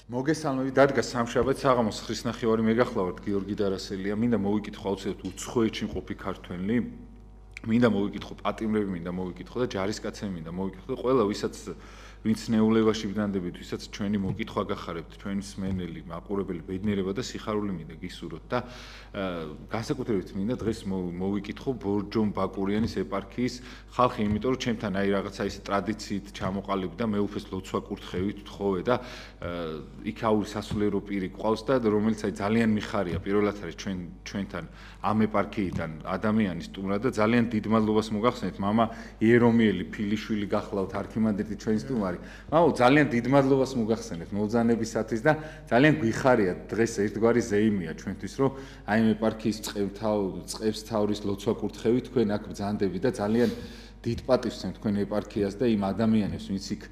მოგესალმებით, დადგა სამშაბათ საღამოს ხრისნახევარი მეგახლავართ გიორგი დარასელია. მინდა მოვიკითხო აუცილებლად უცხოეთში მყოფი ქართველი. მინდა მოვიკითხო პატიმრები, მინდა მოვიკითხო და ჯარისკაცები მინდა მოვიკითხო და ყველა ვინც ნეულებაში ვდანდებით, ვისაც ჩვენი მოკითხვა გახარებთ, ჩვენი მსმენელი, მაყურებელი, ბედნიერება და სიხარული მინდა გისურვოთ და განსაკუთრებით მინდა დღეს მოვიკითხო ბორჯომ ბაკურიანის ეპარქიის ხალხი, იმიტომ რომ ჩემთან აი რაღაცა ის ტრადიციით ჩამოყალიბდა და მეუფეს ლოცვა კურთხევით ვთხოვე და იქაური სასულიერო პირი ყავს და რომელიც აი ძალიან მიხარია პირველად არის ჩვენთან ამ ეპარქიიდან ადამიანის სტუმრად და ძალიან დიდ მადლობას მოგახსენეთ მამა იერომიელი ფილიშვილი გახლავთ არქიმანდრიტი ჩვენი სტუმარი. მამა ძალიან დიდ მადლობას მოგახსენეთ მოგზანებისათვის და ძალიან გვიხარია დღეს ერთგვარი ზეიმია ჩვენთვის რომ აი ამ ეპარქიის წყებს თავრის ლოცვა კურთხევით თქვენ აქ ბრძანდებით და ძალიან დიდ პატივს ვცემთ თქვენ ეპარქიას და იმ ადამიანებს ვინც იქ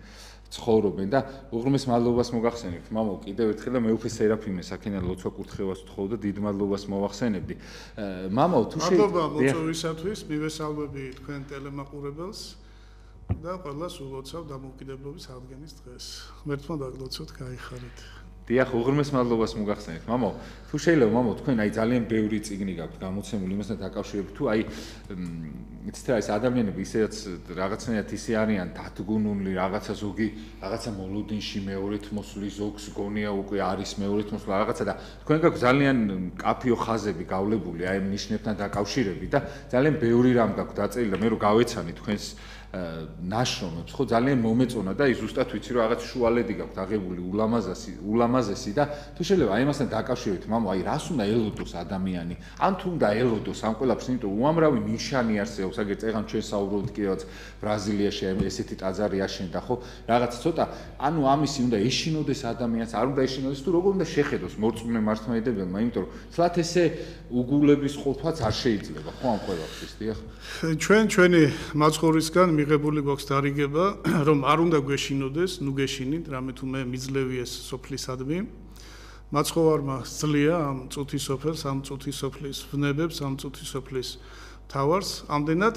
ცხოვრობენ და უღრმეს მადლობას მოგახსენებთ მამა კიდევ ერთხელ და მეუფე სერაფიმეს აქედან ლოცვა კურთხევას ვთხოვ და დიდ მადლობას მოვახსენებდი მამა თუ მადლობა მოწვევისათვის მივესალმები თქვენ ტელემაყურებელს და ყველას ულოცავ დამოუკიდებლობის აღდგენის დღეს ღმერთმა დაგლოცოთ გაიხარეთ დიახ უღრმეს მადლობას მოგახსენებთ მამა თუ შეიძლება მამა თქვენ აი ძალიან ბევრი წიგნი გაქვთ გამოცემული იმასთან დაკავშირებით თუ აი იცით რა ეს ადამიანები ისედაც რაღაცნაირად ისე არიან დადგუნული რაღაცა ზოგი რაღაცა მოლოდინში მეორეთ მოსული ზოგს გონია უკვე არის მეორეთ მოსული რაღაცა და თქვენ გაქვთ ძალიან კაფიო ხაზები გავლებული აი ამ ნიშნებთან დაკავშირებით და ძალიან ბევრი რამ გაქვთ დაწერილი და მე რო გავეცანი თქვენს ნაშრომებს ხო ძალიან მომეწონა და ის ზუსტად ვიცი რომ რაღაც შუალედი გაქვთ აღებული ულამაზესი და თუ შეიძლება აი ამასთან დაკავშირებით მამა აი რას უნდა ელოდოს ადამიანი ან თუ უნდა ელოდოს ამ ყველაფერს იმიტომ უამრავი ნიშანი არსებობს აგერ წეგან ჩვენ საუბრობთ კიდევაც ბრაზილიაში ესეთი ტაძარი აშენდა ხო რაღაც ცოტა ანუ ამისი უნდა ეშინოდეს ადამიანს არ უნდა ეშინოდეს თუ როგორ უნდა შეხედოს მორწმუნე მართლმადიდებელმა იმიტომ რომ თლათ ესე უგულების ყოფაც არ შეიძლება ხო ამ ყველაფრის დიახ ჩვენი მაცხოვრისგან მიღებული გვაქვს დარიგება რომ არ უნდა გვეშინოდეს ნუ გეშინით რამე თუ მე მიძლევიეს სოფლისადმი მაცხოვარმა სძლია ამ წუთის სოფელს ამ წუთის სოფლის ვნებებს ამ წუთის სოფლის თავარს ამდენად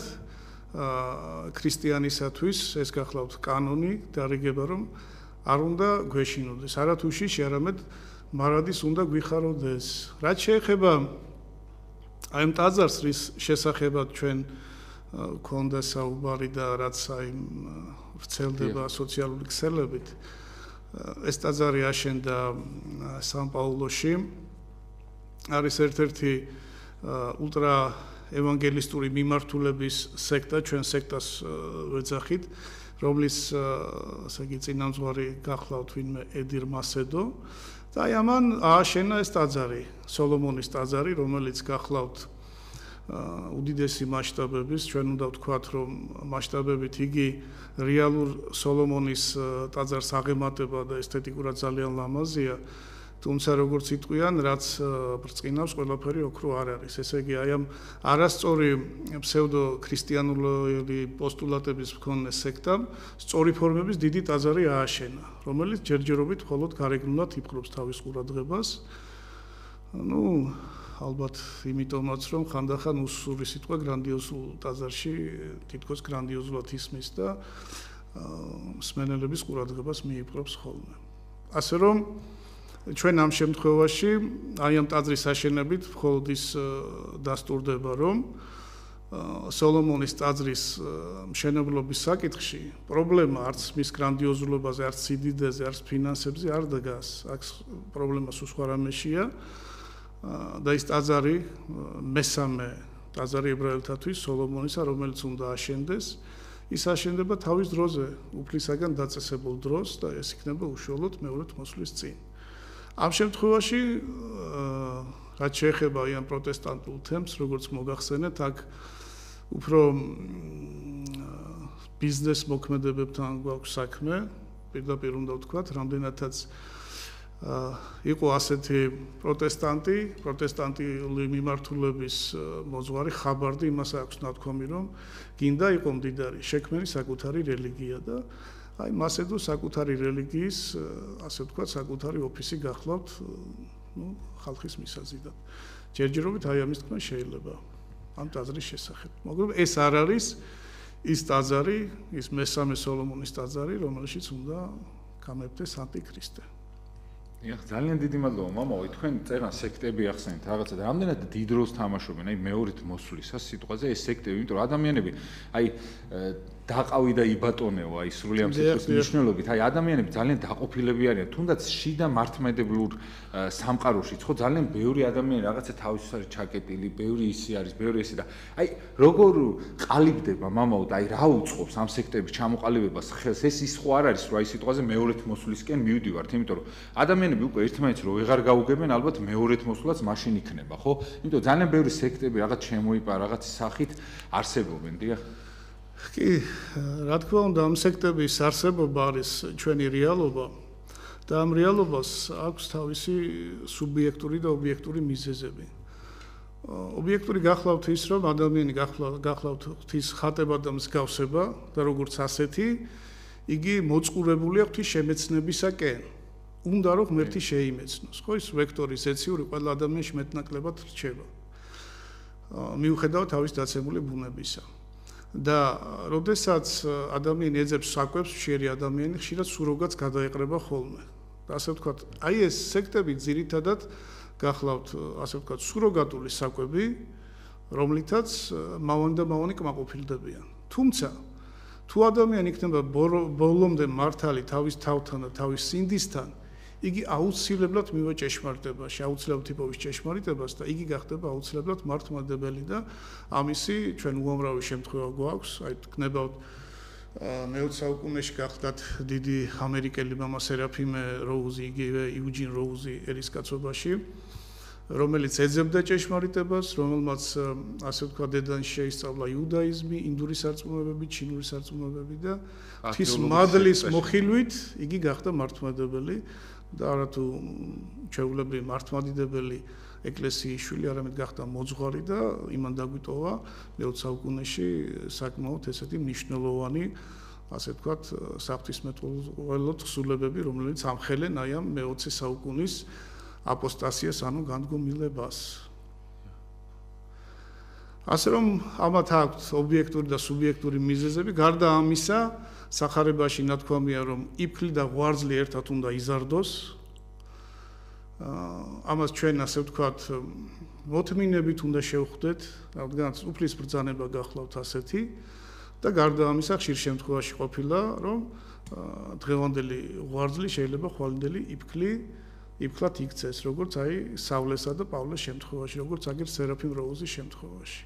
ქრისტიანისათვის ეს გახლავთ კანონი დარიგება რომ არ უნდა გვეშინოდეს არათუ შიში არამედ მარადის უნდა გვიხაროდეს რაც შეეხება აი ამ ტაძარს რის შესახებად ჩვენ ქონდა საუბარი და რაც აი ვრცელდება სოციალური ქსელებით ეს ტაძარი აშენდა სან-პაულოში არის ერთ-ერთი ულტრა ევანგელისტური მიმართულების სექტა ჩვენ სექტას ვეძახით რომლის ასე იგი წინამძღვარი გახლავთ ვინმე ედირ მასედო და აი ამან ააშენა ეს ტაძარი სოლომონის ტაძარი რომელიც გახლავთ უდიდესი მასშტაბების ჩვენ უნდა ვთქვათ რომ მასშტაბებით იგი რეალურ სოლომონის ტაძარს აღემატება და ესთეტიკურად ძალიან ლამაზია თუმცა როგორც იტყვიან რაც ბრწყინავს ყველაფერი ოქრო არ არის ესე იგი აი ამ არასწორი ფსევდო ქრისტიანული პოსტულატების მქონე სექტამ სწორი ფორმების დიდი ტაძარი ააშენა რომელიც ჯერჯერობით მხოლოდ გარეგნულად იპყრობს თავის ყურადღებას ну ალბათ იმიტომაც რომ ხანდახან უსური სიტყვა გრანდიოზულ ტაძარში თითქოს გრანდიოზულად ისმის და მსმენელების ყურადღებას მიიპყრობს ხოლმე. ასე რომ ჩვენ ამ შემთხვევაში აი ამ ტაძრის აშენებით მხოლოდ ის დასტურდება რომ სოლომონის ტაძრის მშენებლობის საკითხში პრობლემა არც მის გრანდიოზულობაზე არც სიდიდეზე არც ფინანსებზე არ დგას. აქ პრობლემა სულ სხვა რამეშია. და ის ტაძარი მესამე ტაძარი ებრაელთათვის სოლომონისა რომელიც უნდა აშენდეს ის აშენდება თავის დროზე უფლისაგან დაწესებულ დროს და ეს იქნება უშუალოდ მეორეთ მოსვლის წინ ამ შემთხვევაში რაც შეეხება ამ პროტესტანტულ თემს როგორც მოგახსენეთ აქ უფრო ბიზნეს მოქმედებებთან გვაქვს საქმე პირდაპირ უნდა ვთქვათ რამდენადაც იყო ასეთი პროტესტანტული მიმართულების მოძღვარი ხაბარდი იმას აქვს ნათქვამი რომ გინდა იყო მდიდარი შექმენი საკუთარი რელიგია და აი მასედო საკუთარი რელიგიის ასე ვთქვათ საკუთარი ოფისი გახლავთ ну ხალხის მისაზიდად ჯერჯერობით აი ამის თქმა შეიძლება ამ ტაძრის შესახებ მაგრამ ეს არ არის ის ტაძარი ის მესამე სოლომონის ტაძარი რომელშიც უნდა გამეფდეს ანტიქრისტე ძალიან დიდი მადლობა მამაო, თქვენ წერან სექტები ახსენეთ რაღაცა და რამდენად დიდ როლს თამაშობენ აი მეორით მოსვლისას სიტყვაზე ეს სექტები, იმიტომ რომ ადამიანები აი დაყავი და იბატონეო აი სრულიად სიტყვის მნიშვნელობით, აი ადამიანები ძალიან დაყოფილები არიან, თუნდაც შიდა მართლმადებლურ სამყაროშიც ხო ძალიან ბევრი ადამიანი რაღაცა თავისუფლად არის ჩაკეტილი, ბევრი ისი არის, ბევრი ისი და აი როგორ ყალიბდება მამაო და აი რა უწყობს ამ სექტების ჩამოყალიბებას ხელს ეს ის ხო არ არის რომ აი სიტყვაზე მეორეთ მოსვლისკენ მივდივართ, იმიტომ რომ ადამიანები უკვე ერთმანეთს რო ვეღარ გაუგებენ, ალბათ მეორეთ მოსვლაც მაშინ იქნება, ხო? იმიტომ ძალიან ბევრი სექტები რაღაც შემოიპარა, რაღაც სახით არსებობენ, დიახ. კი, რა თქმა უნდა, ამ სექტების არსებობა არის ჩვენი რეალობა და ამ რეალობას აქვს თავისი სუბიექტური და ობიექტური მიზეზები. ობიექტური გახლავთ ის, რომ ადამიანი გახლავთ ღვთის ხატება და მსგავსება და როგორც ასეთი, იგი მოწყურებულია ღვთის შემეცნებისაკენ. უნდა რომ ღმერთი შეიმეცნოს, ხო ის ვექტორის ეციური ყველა ადამიანში მეტნაკლებად რჩება. მიუხედავად თავის დაცემული ბუნებისა. და როდესაც ადამიანი ეძებს საკვებს, ხშირი ადამიანი ხშირად სუროგაც გადაეყრება ხოლმე. და ასე ვთქვათ, აი ეს სექტები ძირითადად გახლავთ, ასე ვთქვათ, სუროგატული საკვები, რომლითაც მავანი და მავანი კმაყოფილდებიან. თუმცა თუ ადამიანი იქნება ბოლომდე მართალი თავის თავთან და თავის სინდისთან, იგი აუცილებლად მივა ჭეშმარიტებაში, აუცილებლად იპოვის ჭეშმარიტებას და იგი გახდება აუცილებლად მართლმადებელი და ამისი ჩვენ უამრავი შემთხვევა გვაქვს, აი გნებავთ მე-20 საუკუნეში გახდათ დიდი ამერიკელი მამა სერაფიმე როუზი, იგივე იუჯინ როუზი ერისკაცობაში, რომელიც ეძებდა ჭეშმარიტებას, რომელმაც ასე ვთქვათ დედანში შეისწავლა იუდაიზმი, ინდური სარწმუნოებები, ჩინური სარწმუნოებები და ღვთის მადლის მოხილვით იგი გახდა მართლმადებელი და არათუ ჩვეულებრივი მართლმადიდებელი ეკლესიის შვილი, არამედ გახდა მოძღვარი და იმან დაგვიტოვა მე-20 საუკუნეში საკმაოდ ესეთი მნიშვნელოვანი, ასე ვთქვათ, საღვთისმეტყველო თხზულებები, რომლებიც ამხელენ აი ამ მე-20 საუკუნის აპოსტასიას, ანუ განდგომილებას. ასე რომ ამათ აქვთ ობიექტური და სუბიექტური მიზეზები, გარდა ამისა, სახარებაში ნათქვამია, რომ იფქლი და ღვარძლი ერთად უნდა იზარდოს. ამას ჩვენ ასე ვთქვათ, მოთმინებით უნდა შევხვდეთ, რადგანაც უფლის ბრძანება გახლავთ ასეთი და გარდა ამისა, ხშირ შემთხვევაში ყოფილა, რომ დღევანდელი ღვარძლი შეიძლება ხვალინდელი იფქლად იქცეს, როგორც აი სავლესა და პავლეს შემთხვევაში, როგორც აგერ სერაფიმ როუზის შემთხვევაში.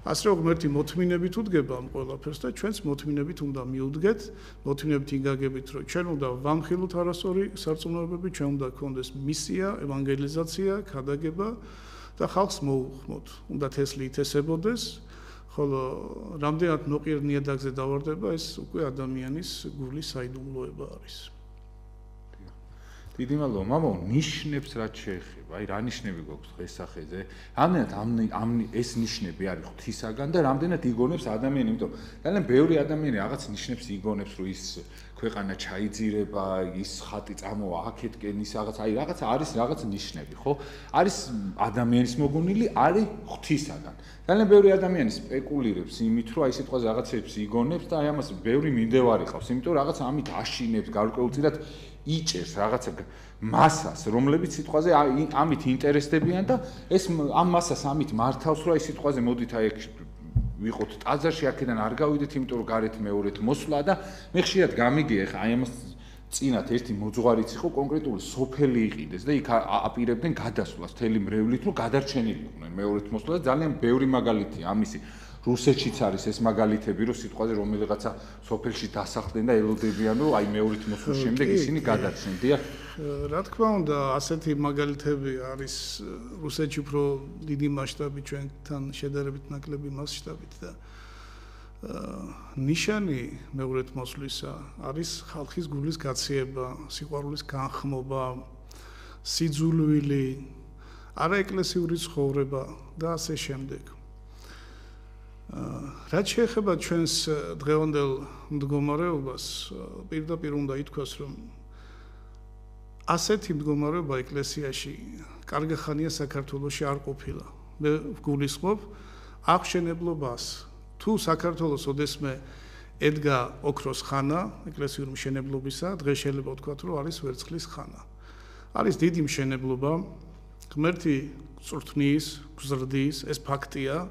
ასე რომ ღმერთი მოთმინებით უდგება ამ ყველაფერს და ჩვენც მოთმინებით უნდა მიუდგეთ, მოთმინებით იგაგებით, რომ ჩვენ უნდა ვამხილოთ არასწორი სარწმუნოებები, ჩვენ უნდა გქონდეს მისია, ევანგელიზაცია, ქადაგება და ხალხს მოუხმოთ. უნდა თესლი ითესებოდეს, ხოლო რამდენად ნოყიერ ნიადაგზე დავარდება, ეს უკვე ადამიანის გულის საიდუმლოება არის. დიდი მადლობა მამაო, ნიშნებს რაც შეეხება, აი რა ნიშნები გვაქვს დღეს სახეზე? რამდენად ეს ნიშნები არის ღვთისაგან და რამდენად იგონებს ადამიანი, იმიტომ ძალიან ბევრი ადამიანი რაღაც ნიშნებს იგონებს, რომ ის ქვეყანა ჩაიძირება, ის ხატი წამოვა აქეთკენ, ის რაღაც, აი რაღაც არის რაღაც ნიშნები, ხო? არის ადამიანის მოგონილი, არის ღვთისაგან. ძალიან ბევრი ადამიანი სპეკულირებს იმით, რომ აი სიტყვაზე რაღაცებს იგონებს და აი ამას ბევრი მიმდევარი ყავს, იმიტომ რომ რაღაც ამით აშინებს გარკვეულწილად იჭერს რაღაცა მასას, რომლებიც სიტყვაზე ამით ინტერესდებიან და ეს ამ მასას ამით მართავს, რომ აი სიტყვაზე მოდით აი ეგ ვიყოთ ტაძარში, აქედან არ გავიდეთ, იმიტომ რომ გარეთ მეორეთ მოსვლა და მე ხშირად გამიგია ხა აი ამას წინათ ერთი მოძღვარიც იყო კონკრეტული სოფელი იყიდეს და იქ აპირებდნენ გადასვლას თელი მრევლით, რომ გადარჩენილიყვნენ მეორეთ მოსვლა და ძალიან ბევრი მაგალითია ამისი. რუსეთშიც არის ეს მაგალითები, რომ სიტყვაზე რომელიღაცა სოფელში დასახლდნენ და ელოდებიან, რომ აი მეორით მოსვლის შემდეგ ისინი გადარჩნენ. დიახ. რა თქმა უნდა, ასეთი მაგალითები არის რუსეთში უფრო დიდი მასშტაბით, ჩვენთან შედარებით ნაკლები მასშტაბით და ნიშანი მეორეთ მოსვლისა არის ხალხის გულის გაციება, სიყვარულის განხმობა, სიძულვილი, არაეკლესიური ცხოვრება და ასე შემდეგ. რაც შეეხება ჩვენს დღევანდელ მდგომარეობას, პირდაპირ უნდა ითქვას, რომ ასეთი მდგომარეობა ეკლესიაში კარგი ხანია საქართველოში არ ყოფილა. მე ვგულისხმობ აღშენებლობას. თუ საქართველოს ოდესმე ედგა ოქროს ხანა ეკლესიური მშენებლობისა, დღეს შეიძლება ვთქვათ, რომ არის ვერცხლის ხანა. არის დიდი მშენებლობა, ღმერთი წვრთნის, გზრდის, ეს ფაქტია.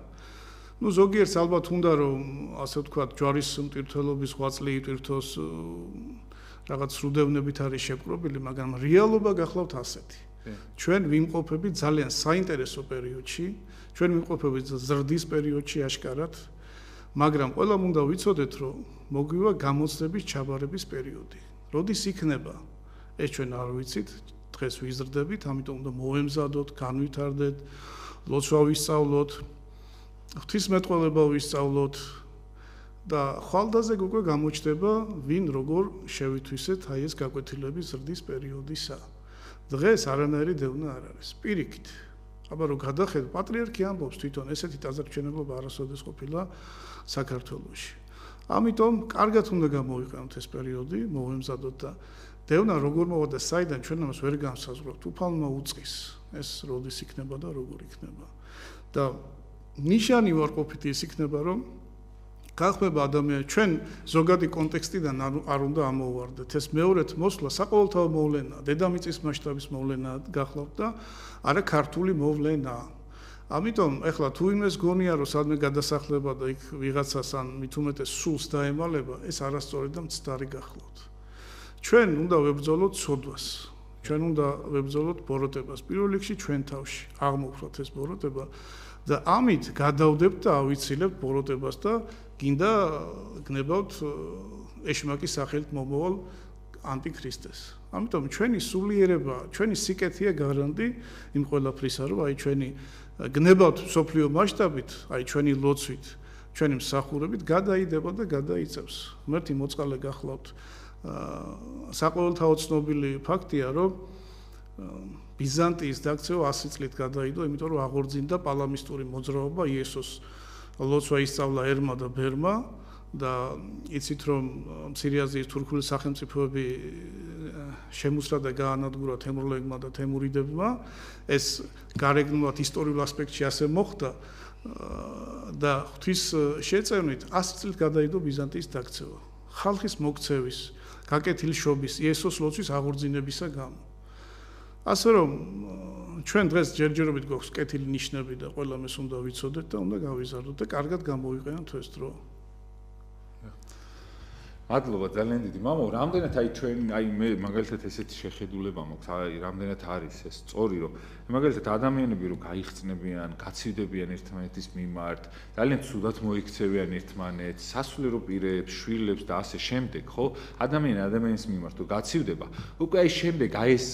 Ну ზოგიერთს ალბათ უნდა რომ ასე ვთქვათ, ჯვარის მტვირთველობის ღვაწლი იტვირთოს რაღაც სრუდევნებით არის შეპყრობილი, მაგრამ რეალობა გახლავთ ასეთი. ჩვენ ვიმყოფებით ძალიან საინტერესო პერიოდში, ჩვენ ვიმყოფებით ზრდის პერიოდში აშკარად, მაგრამ ყველამ უნდა ვიცოდეთ, რომ მოგვივა გამოცდების ჩაბარების პერიოდი. როდის იქნება? ეს ჩვენ არ ვიცით, დღეს ვიზრდებით, ამიტომ უნდა მოვემზადოთ, განვითარდეთ, ლოცვა ვისწავლოთ, ღვთისმეტყველება ვისწავლოთ და ხვალდაზე უკვე გამოჩნდება, ვინ როგორ შევითვისეთ აი ეს გაკვეთილების ზრდის პერიოდისა. დღეს არანაირი დევნა არ არის. პირიქით. აბა რომ გადახედოთ, პატრიარქი ამბობს თვითონ ესეთი ტაძარჩვენებლობა არასოდეს ყოფილა საქართველოში. ამიტომ კარგად უნდა გამოვიყენოთ ეს პერიოდი, მოვემზადოთ და დევნა როგორ მოვა და საიდან ჩვენ ამას ვერ განსაზღვრავთ, უფალმა უწყის ეს როდის იქნება და როგორ იქნება. და ნიშანი ვარყოფითი ის იქნება, რომ გახმება ადამიანი, ჩვენ ზოგადი კონტექსტიდან არ უნდა ამოვარდეთ. ეს მეორეთ მოსვლა საყოველთაო მოვლენაა, დედამიწის მასშტაბის მოვლენაა გახლავთ და არა ქართული მოვლენაა. ამიტომ ეხლა თუ იმეს გონია, რომ სადმე გადასახლება და იქ ვიღაცას ან მით უმეტეს სულს დაემალება, ეს არასწორი და მცდარი გახლავთ. ჩვენ უნდა ვებრძოლოთ ცოდვას. ჩვენ უნდა ვებრძოლოთ ბოროტებას. პირველ რიგში ჩვენ თავში აღმოვხვრათ ეს ბოროტება და ამით გადავდებთ და ავიცილებთ ბოროტებას და გინდა გნებავთ ეშმაკის სახელით მომავალ ანტიქრისტეს. ამიტომ ჩვენი სულიერება, ჩვენი სიკეთეა გარანტი იმ ყველაფრისა, რომ აი ჩვენი გნებავთ სოფლიო მასშტაბით, აი ჩვენი ლოცვით, ჩვენი მსახურებით გადაიდება და გადაიწევს. ღმერთი მოწყალე გახლავთ. საყოველთაო ცნობილი ფაქტია, რომ ბიზანტიის დაქცევა 100 წლით გადაიდო, იმიტომ რომ აღორძინდა პალამისტური მოძრაობა, იესოს ლოცვა ისწავლა ერმა და ბერმა და იცით რომ მცირე აზიის თურქული სახელმწიფოები შემოსრა და გაანადგურა თემურლებმა და თემურიდებმა. ეს გარეგნულად ისტორიულ ასპექტში ასე მოხდა და ღვთის შეწევნით 100 წლით გადაიდო ბიზანტიის დაქცევა. ხალხის მოქცევის, გაკეთილშობის, იესოს ლოცვის აღორძინებისა გამო. ასე რომ ჩვენ დღეს ჯერჯერობით გვაქვს კეთილი ნიშნები და ყველამ ეს უნდა ვიცოდეთ და უნდა გავიზარდოთ და კარგად გამოვიყენოთ ეს დრო. მადლობა ძალიან დიდი მამო, რამდენად აი ჩვენ აი მე მაგალითად ესეთი შეხედულება მაქვს, აი რამდენად არის ეს სწორი, რომ მაგალითად ადამიანები რომ გაიხსნებიან, გაცივდებიან ერთმანეთის მიმართ, ძალიან ცუდად მოიქცევიან ერთმანეთს, სასულიერო პირებს, შვილებს და ასე შემდეგ, ხო? ადამიანის მიმართ თუ გაცივდება, უკვე აი შემდეგ აი ეს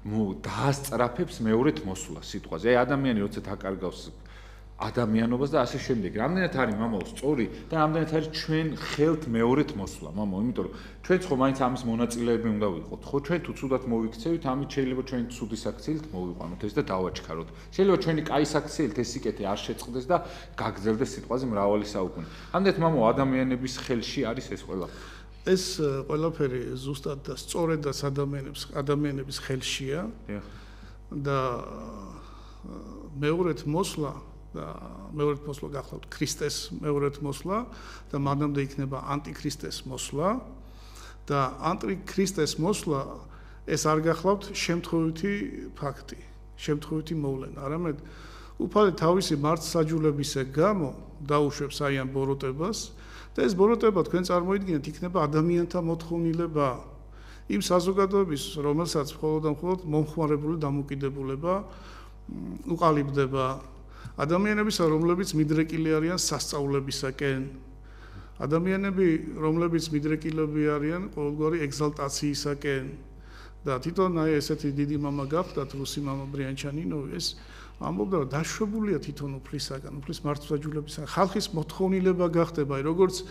დაასწრაფებს მეორეთ მოსვლას სიტყვაზე. აი ადამიანი როცა დაკარგავს ადამიანობას და ასე შემდეგ. რამდენად არის მამაო სწორი და რამდენად არის ჩვენ ხელთ მეორეთ მოსვლა, მამაო, იმიტომ რომ ჩვენც ხო მაინც ამის მონაწილეები უნდა ვიყოთ. ხო, ჩვენ თუ ცუდად მოვიქცევით, ამით შეიძლება ჩვენ ცუდი საქციელით მოვიყვანოთ ეს და დავაჩქაროთ. შეიძლება ჩვენი კაი საქციელით ეს სიკეთე არ შეწყდეს და გაგრძელდეს სიტყვაზე მრავალი საუკუნე. ამდენად მამაო ადამიანების ხელში არის ეს ყველაფერი. ეს ყველაფერი ზუსტად და სწორედ და ადამიანების ხელშია. და მეორეთ მოსვლა და მეორეთ მოსვლა გახლავთ ქრისტეს მეორეთ მოსვლა და მანამდე იქნება ანტიქრისტეს მოსვლა და ანტიქრისტეს მოსვლა ეს არ გახლავთ შემთხვევითი ფაქტი, შემთხვევითი მოვლენა, არამედ უფალი თავისი მართლსაჯულებისა გამო დაუშვებს აი ამ ბოროტებას და ეს ბოროტება თქვენ წარმოიდგინეთ იქნება ადამიანთა მოთხოვნილება იმ საზოგადოების, რომელსაც მხოლოდ და მხოლოდ მომხმარებული დამოკიდებულება უყალიბდება ადამიანებისა, რომლებიც მიდრეკილი არიან სასწავლებისაკენ. ადამიანები, რომლებიც მიდრეკილები არიან ყოველგვარი ეგზალტაციისაკენ. და თვითონ აი ესეთი დიდი მამა გახდათ, რუსი მამა ბრიანჩანინოვი, ეს ამბობდა, რომ დაშვებულია თვითონ უფლისაგან, უფლის მართლმსაჯულებისაგან. ხალხის მოთხოვნილება გახდება, როგორც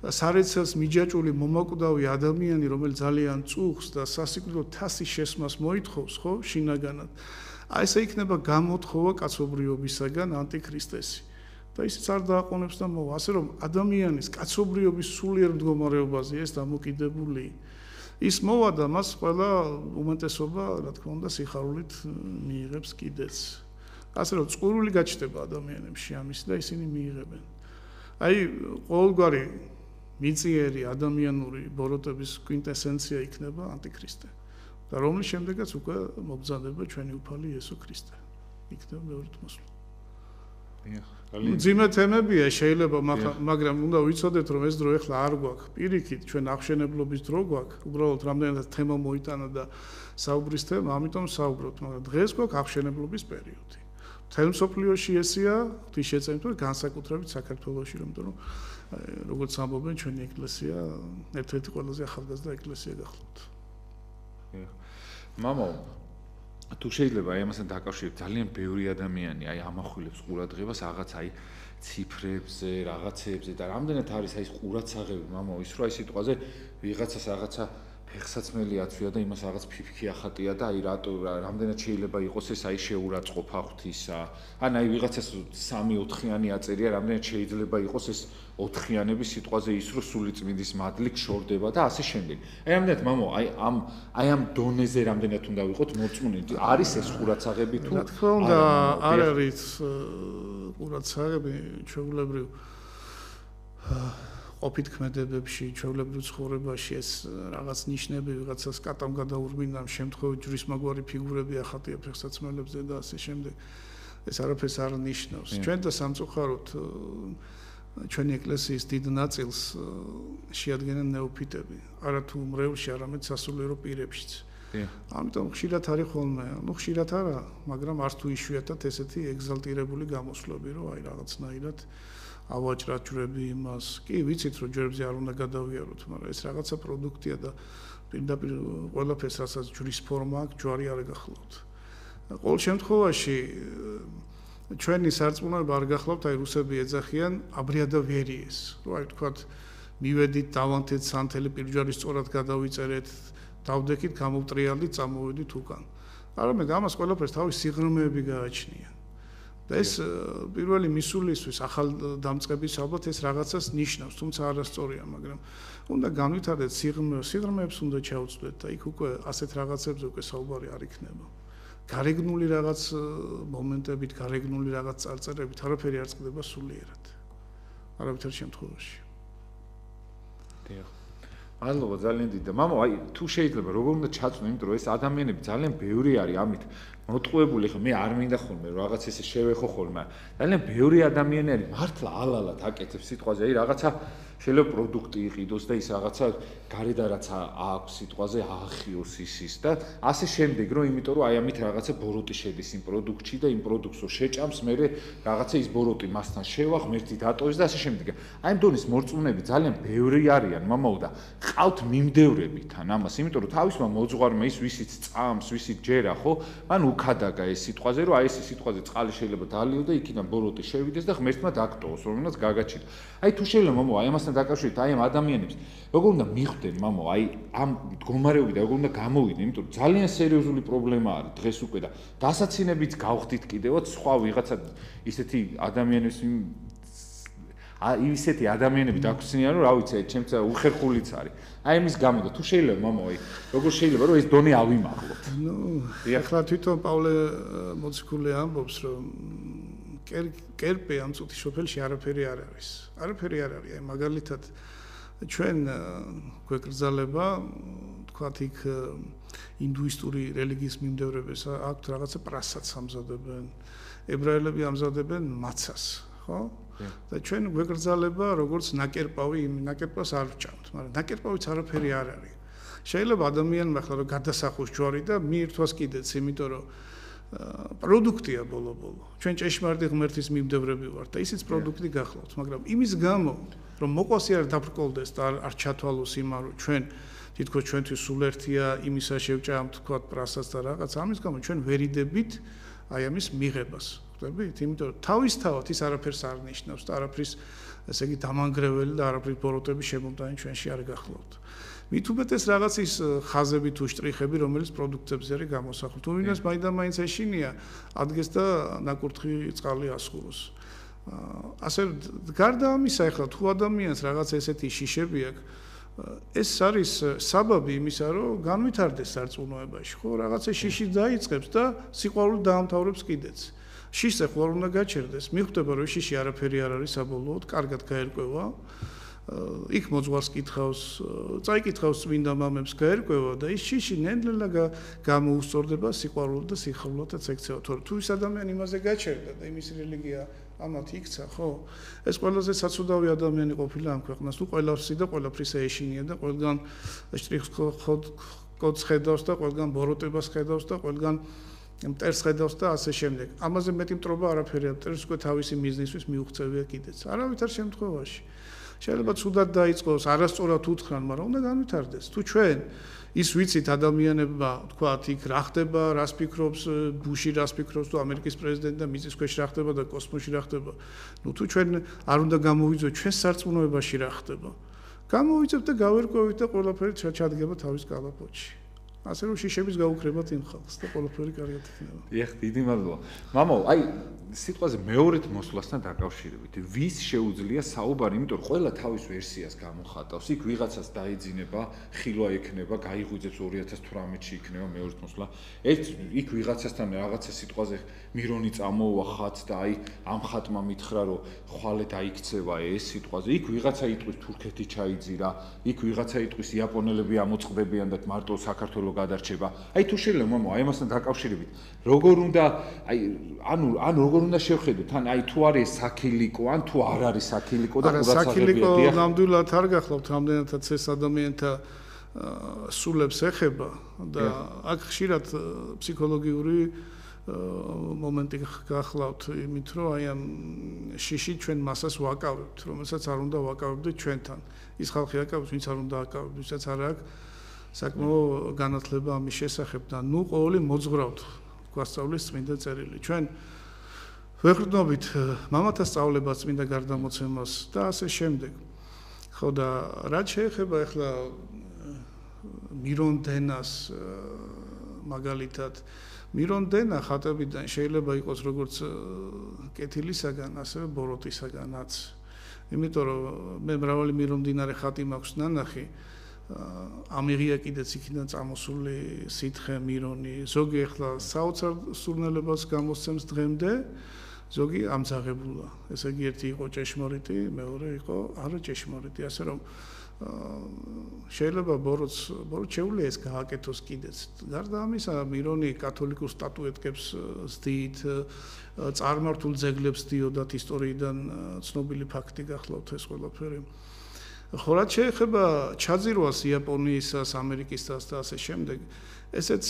სარეცელს მიჯაჭვული მომაკვდავი ადამიანი, რომელიც ძალიან წუხს და სასიკვდილო თასის შესმას მოითხოვს, ხო, შინაგანად. აი ესე იქნება გამოთხოვა კაცობრიობისაგან ანტიქრისტესი. და ისიც არ დააყონებს და მოვა, ასე რომ ადამიანის კაცობრიობის სულიერ მდგომარეობაზე ეს დამოკიდებული ის მოვა და მას ყველა უმეტესობა, რა თქმა უნდა, სიხარულით მიიღებს კიდეც. ასე რომ წყურვილი გაჩნდება ადამიანებში ამის და ისინი მიიღებენ. აი ყოველგვარი მიწიერი ადამიანური ბოროტების კვინტესენცია იქნება ანტიქრისტე. და რომლის შემდეგაც უკვე მოგზადება ჩვენი უფალი იესო ქრისტე. იქნება მეორე მოსვლა. ძიმე თემებია შეიძლება, მაგრამ უნდა ვიცოდეთ, რომ ეს დრო ეხლა არ გვაქვს. პირიქით, ჩვენ აღშენებლობის დრო გვაქვს. უბრალოდ რამდენადაც თემა მოიტანა და საუბრის თემა, ამიტომ საუბრობთ, მაგრამ დღეს გვაქვს აღშენებლობის პერიოდი. მთელ მსოფლიოში ესეა, ღვთის შეწამით, განსაკუთრებით საქართველოში, იმიტომ რომ როგორც ამბობენ, ჩვენი ეკლესია ერთ-ერთი ყველაზე ახალგაზრდა ეკლესია გახლავთ. მამო, თუ შეიძლება აი ამასთან დაკავშირებით, ძალიან ბევრი ადამიანი აი ამახვილებს ყურადღებას რაღაც აი ციფრებზე, რაღაცეებზე და რამდენად არის აი ეს ყურადსაღები, მამო, ის რა ის სიტყვაზე ვიღაცას რაღაცა ფეხსაცმელი აცვია და იმას რაღაც ფიფქი ახატია და აი რატო რამდენად შეიძლება იყოს ეს აი შეურაცხყოფა ღვთისა. ან აი ვიღაცას 3-4-იანი აწერია, რამდენად შეიძლება იყოს ეს 4-იანების სიტყვაზე ის რომ სულიწმინდის მადლი გშორდება და ასე შემდეგ. აი რამდენად მამო, აი ამ დონეზე რამდენად უნდა ვიყოთ მორწმუნე. არის ეს ყურადსაღები თუ? რა თქმა უნდა, არ არის ყურადსაღები ჩვეულებრივ ყოფით ქმედებებში, ჩვეულებრივ ცხოვრებაში ეს რაღაც ნიშნები ვიღაცას კატამ გადაურბინა, შემთხვევით ჯვრის მაგვარი ფიგურები ახატია ფეხსაცმელებზე და ასე შემდეგ. ეს არაფერს არ ნიშნავს. ჩვენ და სამწუხაროდ ჩვენი ეკლესიის დიდ ნაწილს შეადგენენ ნეოფიტები, არათუ მრევლში, არამედ სასულიერო პირებშიც. ამიტომ ხშირად არის ხოლმე, ხშირად არა, მაგრამ არც თუ იშვიათად ესეთი ეგზალტირებული გამოსვლები, რომ აი რაღაცნაირად ავაჭრად ჯვრები იმას. კი, ვიცით, რომ ჯვრებზე არ უნდა გადავიაროთ, მაგრამ ეს რაღაცა პროდუქტია და პირდაპირ ყველაფერს, რასაც ჯვრის ფორმა აქვს, ჯვარი არ გახლავთ. ყოველ შემთხვევაში ჩვენი სარწმუნოება არ გახლავთ, აი რუსები ეძახიან აბრიადა ვერიეს. რომ აი თქვათ, მივედით, დავანთეთ სანთელი პირჯვარის სწორად გადავიწერეთ, დავდექით, გამოვტრიალდით, წამოვედით უკან. არამედ ამას ყველაფერს თავის სიღრმეები გააჩნია. და ეს პირველი მისულისთვის ახალ დამწყების ალბათ ეს რაღაცას ნიშნავს, თუმცა არასწორია, მაგრამ უნდა განვითარდეთ სიღრმეებს უნდა ჩაუწვდეთ და იქ უკვე ასეთ რაღაცებზე უკვე საუბარი არ იქნება. გარეგნული რაღაც მომენტებით, გარეგნული რაღაც წარწერებით არაფერი არ წყდება სულიერად. არავითარ შემთხვევაში. დიახ. მადლობა ძალიან დიდი. მამო, აი თუ შეიძლება როგორ უნდა ჩაწვნო, იმიტომ რომ ეს ადამიანები ძალიან ბევრი არის ამით მოტყუებული, ხო მე არ მინდა ხოლმე რაღაც ესე შევეხო ხოლმე. ძალიან ბევრი ადამიანი არის მართლა ალალად აკეთებს სიტყვაზე, აი რაღაცა შეიძლება პროდუქტი იყიდოს და ის რაღაცა გარედან რაც აქვს სიტყვაზე აახიოს ის და ასე შემდეგ, რომ იმიტომ რომ აი ამით რაღაცა ბოროტი შედის იმ პროდუქტში და იმ პროდუქტს რო შეჭამს, მე რაღაცა ის ბოროტი მასთან შევა, ღმერთი დატოვეს და ასე შემდეგ. აი ამ დონის მორწმუნეები ძალიან ბევრი არიან, მამაო და ყავთ მიმდევრებთან ამას, იმიტომ რომ თავისმა მოძღვარმა ის ვისიც წამს, ვისიც ჯერა, ხო, მან უკადაგა ეს სიტყვაზე, რომ აი ეს სიტყვაზე წყალი შეიძლება დალიო და იქიდან ბოროტი შევიდეს და ღმერთმა დაგტოვოს, რომელსაც გაგაჩნდა. აი თუ შეიძლება მამაო, აი ამასთან დაკავშირებით, აი ამ ადამიანებს როგორ უნდა მიხვდნენ, მამაო, აი ამ მდგომარეობიდან როგორ უნდა გამოვიდნენ, იმიტომ რომ ძალიან სერიოზული პრობლემა არის დღეს უკვე და დასაცინებით გავხდით კიდევაც სხვა ვიღაცა ისეთი ადამიანების ისეთი ადამიანები დაგვცინიან, რომ რა ვიცი, ჩემს უხერხულიც არის. აი ამის გამო და თუ შეიძლება მამაო, აი როგორ შეიძლება რომ ეს დონე ავიმაღლოთ. ნუ, ახლა თვითონ პავლე მოციქული ამბობს, რომ კერპე ამ წუთის სოფელში არაფერი არ არის. არაფერი არ არის. აი მაგალითად ჩვენ გვეკრძალება, თქვათ იქ ინდუისტური რელიგიის მიმდევრებს აქვთ რაღაცა პრასადს ამზადებენ. ებრაელები ამზადებენ მაცას, ხო? და ჩვენ გვეკრძალება როგორც ნაკერპავი, იმ ნაკერპავს არ ვჭამთ, მაგრამ ნაკერპავიც არაფერი არ არის. შეიძლება ადამიანმა ახლა რომ გადასახოს ჯვარი და მიირთვას კიდეც, იმიტომ რომ პროდუქტია ბოლო-ბოლო. ჩვენ ჭეშმარიტი ღმერთის მიმდევრები ვართ და ისიც პროდუქტი გახლავთ, მაგრამ იმის გამო, რომ მოყვასი არ დაბრკოლდეს და არ ჩათვალოს იმა, რომ ჩვენ თითქოს ჩვენთვის სულ ერთია, იმისა შევჭამთ, თქვათ პრასას და რაღაც, ამის გამო ჩვენ ვერიდებით აი ამის მიღებას. ხვდებით? იმიტომ რომ თავისთავად ის არაფერს არ ნიშნავს და არაფრის, ესე იგი, დამანგრეველი და არაფრის ბოროტები შემომტანი ჩვენში არ გახლავთ. მით უმეტეს რაღაც ის ხაზები თუ შტრიხები, რომელიც პროდუქტებზე არის გამოსახული. თუ ვინმეს მაინდა-მაინც ეშინია, ადგეს და ნაკურთხი წყალი ასხუროს. ასე გარდა ამისა, ახლა თუ ადამიანს რაღაც ესეთი შიშები აქვს, ეს არის საბაბი იმისა, რომ განვითარდეს სარწმუნოებაში, ხო, რაღაცა შიში დაიწყებს და სიყვარული დაამთავრებს კიდეც. შიშზე ხვალ უნდა გაჩერდეს, მიხვდება, რომ შიში არაფერი არ არის საბოლოოდ, კარგად გაერკვევა. იქ მოძღვარს კითხავს, წაიკითხავს წმინდა მამებს, გაერკვევა და ის შიში ნელ-ნელა გამოუსწორდება სიყვარულად და სიხარულად ექცევა. თორე თუ ის ადამიანი იმაზე გაჩერდა და იმის რელიგია ამათ იქცა, ხო? ეს ყველაზე საცუდავი ადამიანი ყოფილა ამ ქვეყნას. თუ ყველაფრს და ყველაფრისა ეშინია და ყველგან შტრიხს კოდს ხედავს და ყველგან ბოროტებას ხედავს და ყველგან მტერს ხედავს და ასე შემდეგ. ამაზე მეტი მტრობა არაფერი არ მტერს უკვე თავისი მიზნისთვის მიუღწევია კიდეც. არავითარ შემთხვევაში. შეიძლება ცუდად დაიწყოს, არასწორად უთხრან, მაგრამ უნდა განვითარდეს. თუ ჩვენ ის ვიცით ადამიანებმა, თქვათ, იქ რა ხდება, რას ფიქრობს ბუში, რას ფიქრობს თუ ამერიკის პრეზიდენტი და მიწის ქვეშ რა ხდება და კოსმოსში რა ხდება. თუ ჩვენ არ უნდა გამოვიძოთ ჩვენ სარწმუნოებაში რა ხდება. გამოვიძებთ და გავერკვევით და ყველაფერი ჩადგება თავის კალაპოტში. ასე რომ შიშების გაუქრებათ იმ ხალხს და ყველაფერი კარგად იქნება. დიახ, დიდი მადლობა. მამო, აი სიტყვაზე მეორედ მოსვლასთან დაკავშირებით, ვის შეუძლია საუბარი, იმიტომ რომ ყველა თავის ვერსიას გამოხატავს. იქ ვიღაცას დაიძინება, ხილვა ექნება, გაიღვიძებს 2018-ში იქნება მეორედ მოსვლა. იქ ვიღაცასთან რაღაცა სიტყვაზე მირონი წამოუვა ხატს და აი ამ ხატმა მითხრა, რომ ხვალე დაიქცევა ეს სიტყვაზე. იქ ვიღაცა იტყვის თურქეთი ჩაიძირა, იქ ვიღაცა იტყვის იაპონელები ამოწყდებიან და მარტო საქართველოს გადარჩება. აი თუ შეიძლება მამო, აი ამასთან დაკავშირებით, როგორ უნდა აი ანუ როგორ უნდა შევხედოთ, ან აი თუ არის საქილიკო, ან თუ არ არის საქილიკო და ყურადღებია. საქილიკო ნამდვილად არ გახლავთ, რამდენადაც ეს ადამიანთა სულებს ეხება და აქ ხშირად ფსიქოლოგიური მომენტი გახლავთ იმით, რომ აი ამ შიში ჩვენ მასას ვაკავებთ, რომელსაც არ უნდა ვაკავებდეთ ჩვენთან. ის ხალხი აკავებს, ვინც არ უნდა აკავებდეს, ვისაც არ აქვს საკმაო განათლება ამის შესახებ და ნუ ყოველი მოძღრავთ გვასწავლის წმინდა წერილი. ჩვენ ვეღრდნობით მამათა სწავლებას, წმინდა გარდამოცემას და ასე შემდეგ. ხო და რაც შეეხება ახლა მირონდენას მაგალითად მირონდენა ხატებიდან შეიძლება იყოს როგორც კეთილისაგან, ასევე ბოროტისაგანაც. იმიტომ რომ მე მრავალი მირონდინარე ხატი მაქვს ნანახი. ამიღია კიდეც იქიდან წამოსული სითხე მირონი, ზოგი ახლა საოცარ სურნელებას გამოსცემს დღემდე, ზოგი ამძაღებულა. ესე იგი ერთი იყო ჭეშმარიტი, მეორე იყო არა ჭეშმარიტი, ასე რომ შეიძლება ბოროტს შეუძლია ეს გააკეთოს კიდეც. გარდა ამისა, მირონი კათოლიკურ სტატუეტკებს ზდით, წარმართულ ძეგლებს დიოდათ ისტორიიდან ცნობილი ფაქტი გახლავთ ეს ყველაფერი. ხო რაც შეეხება ჩაძირვას იაპონიისას, ამერიკისას და ასე შემდეგ, ესეც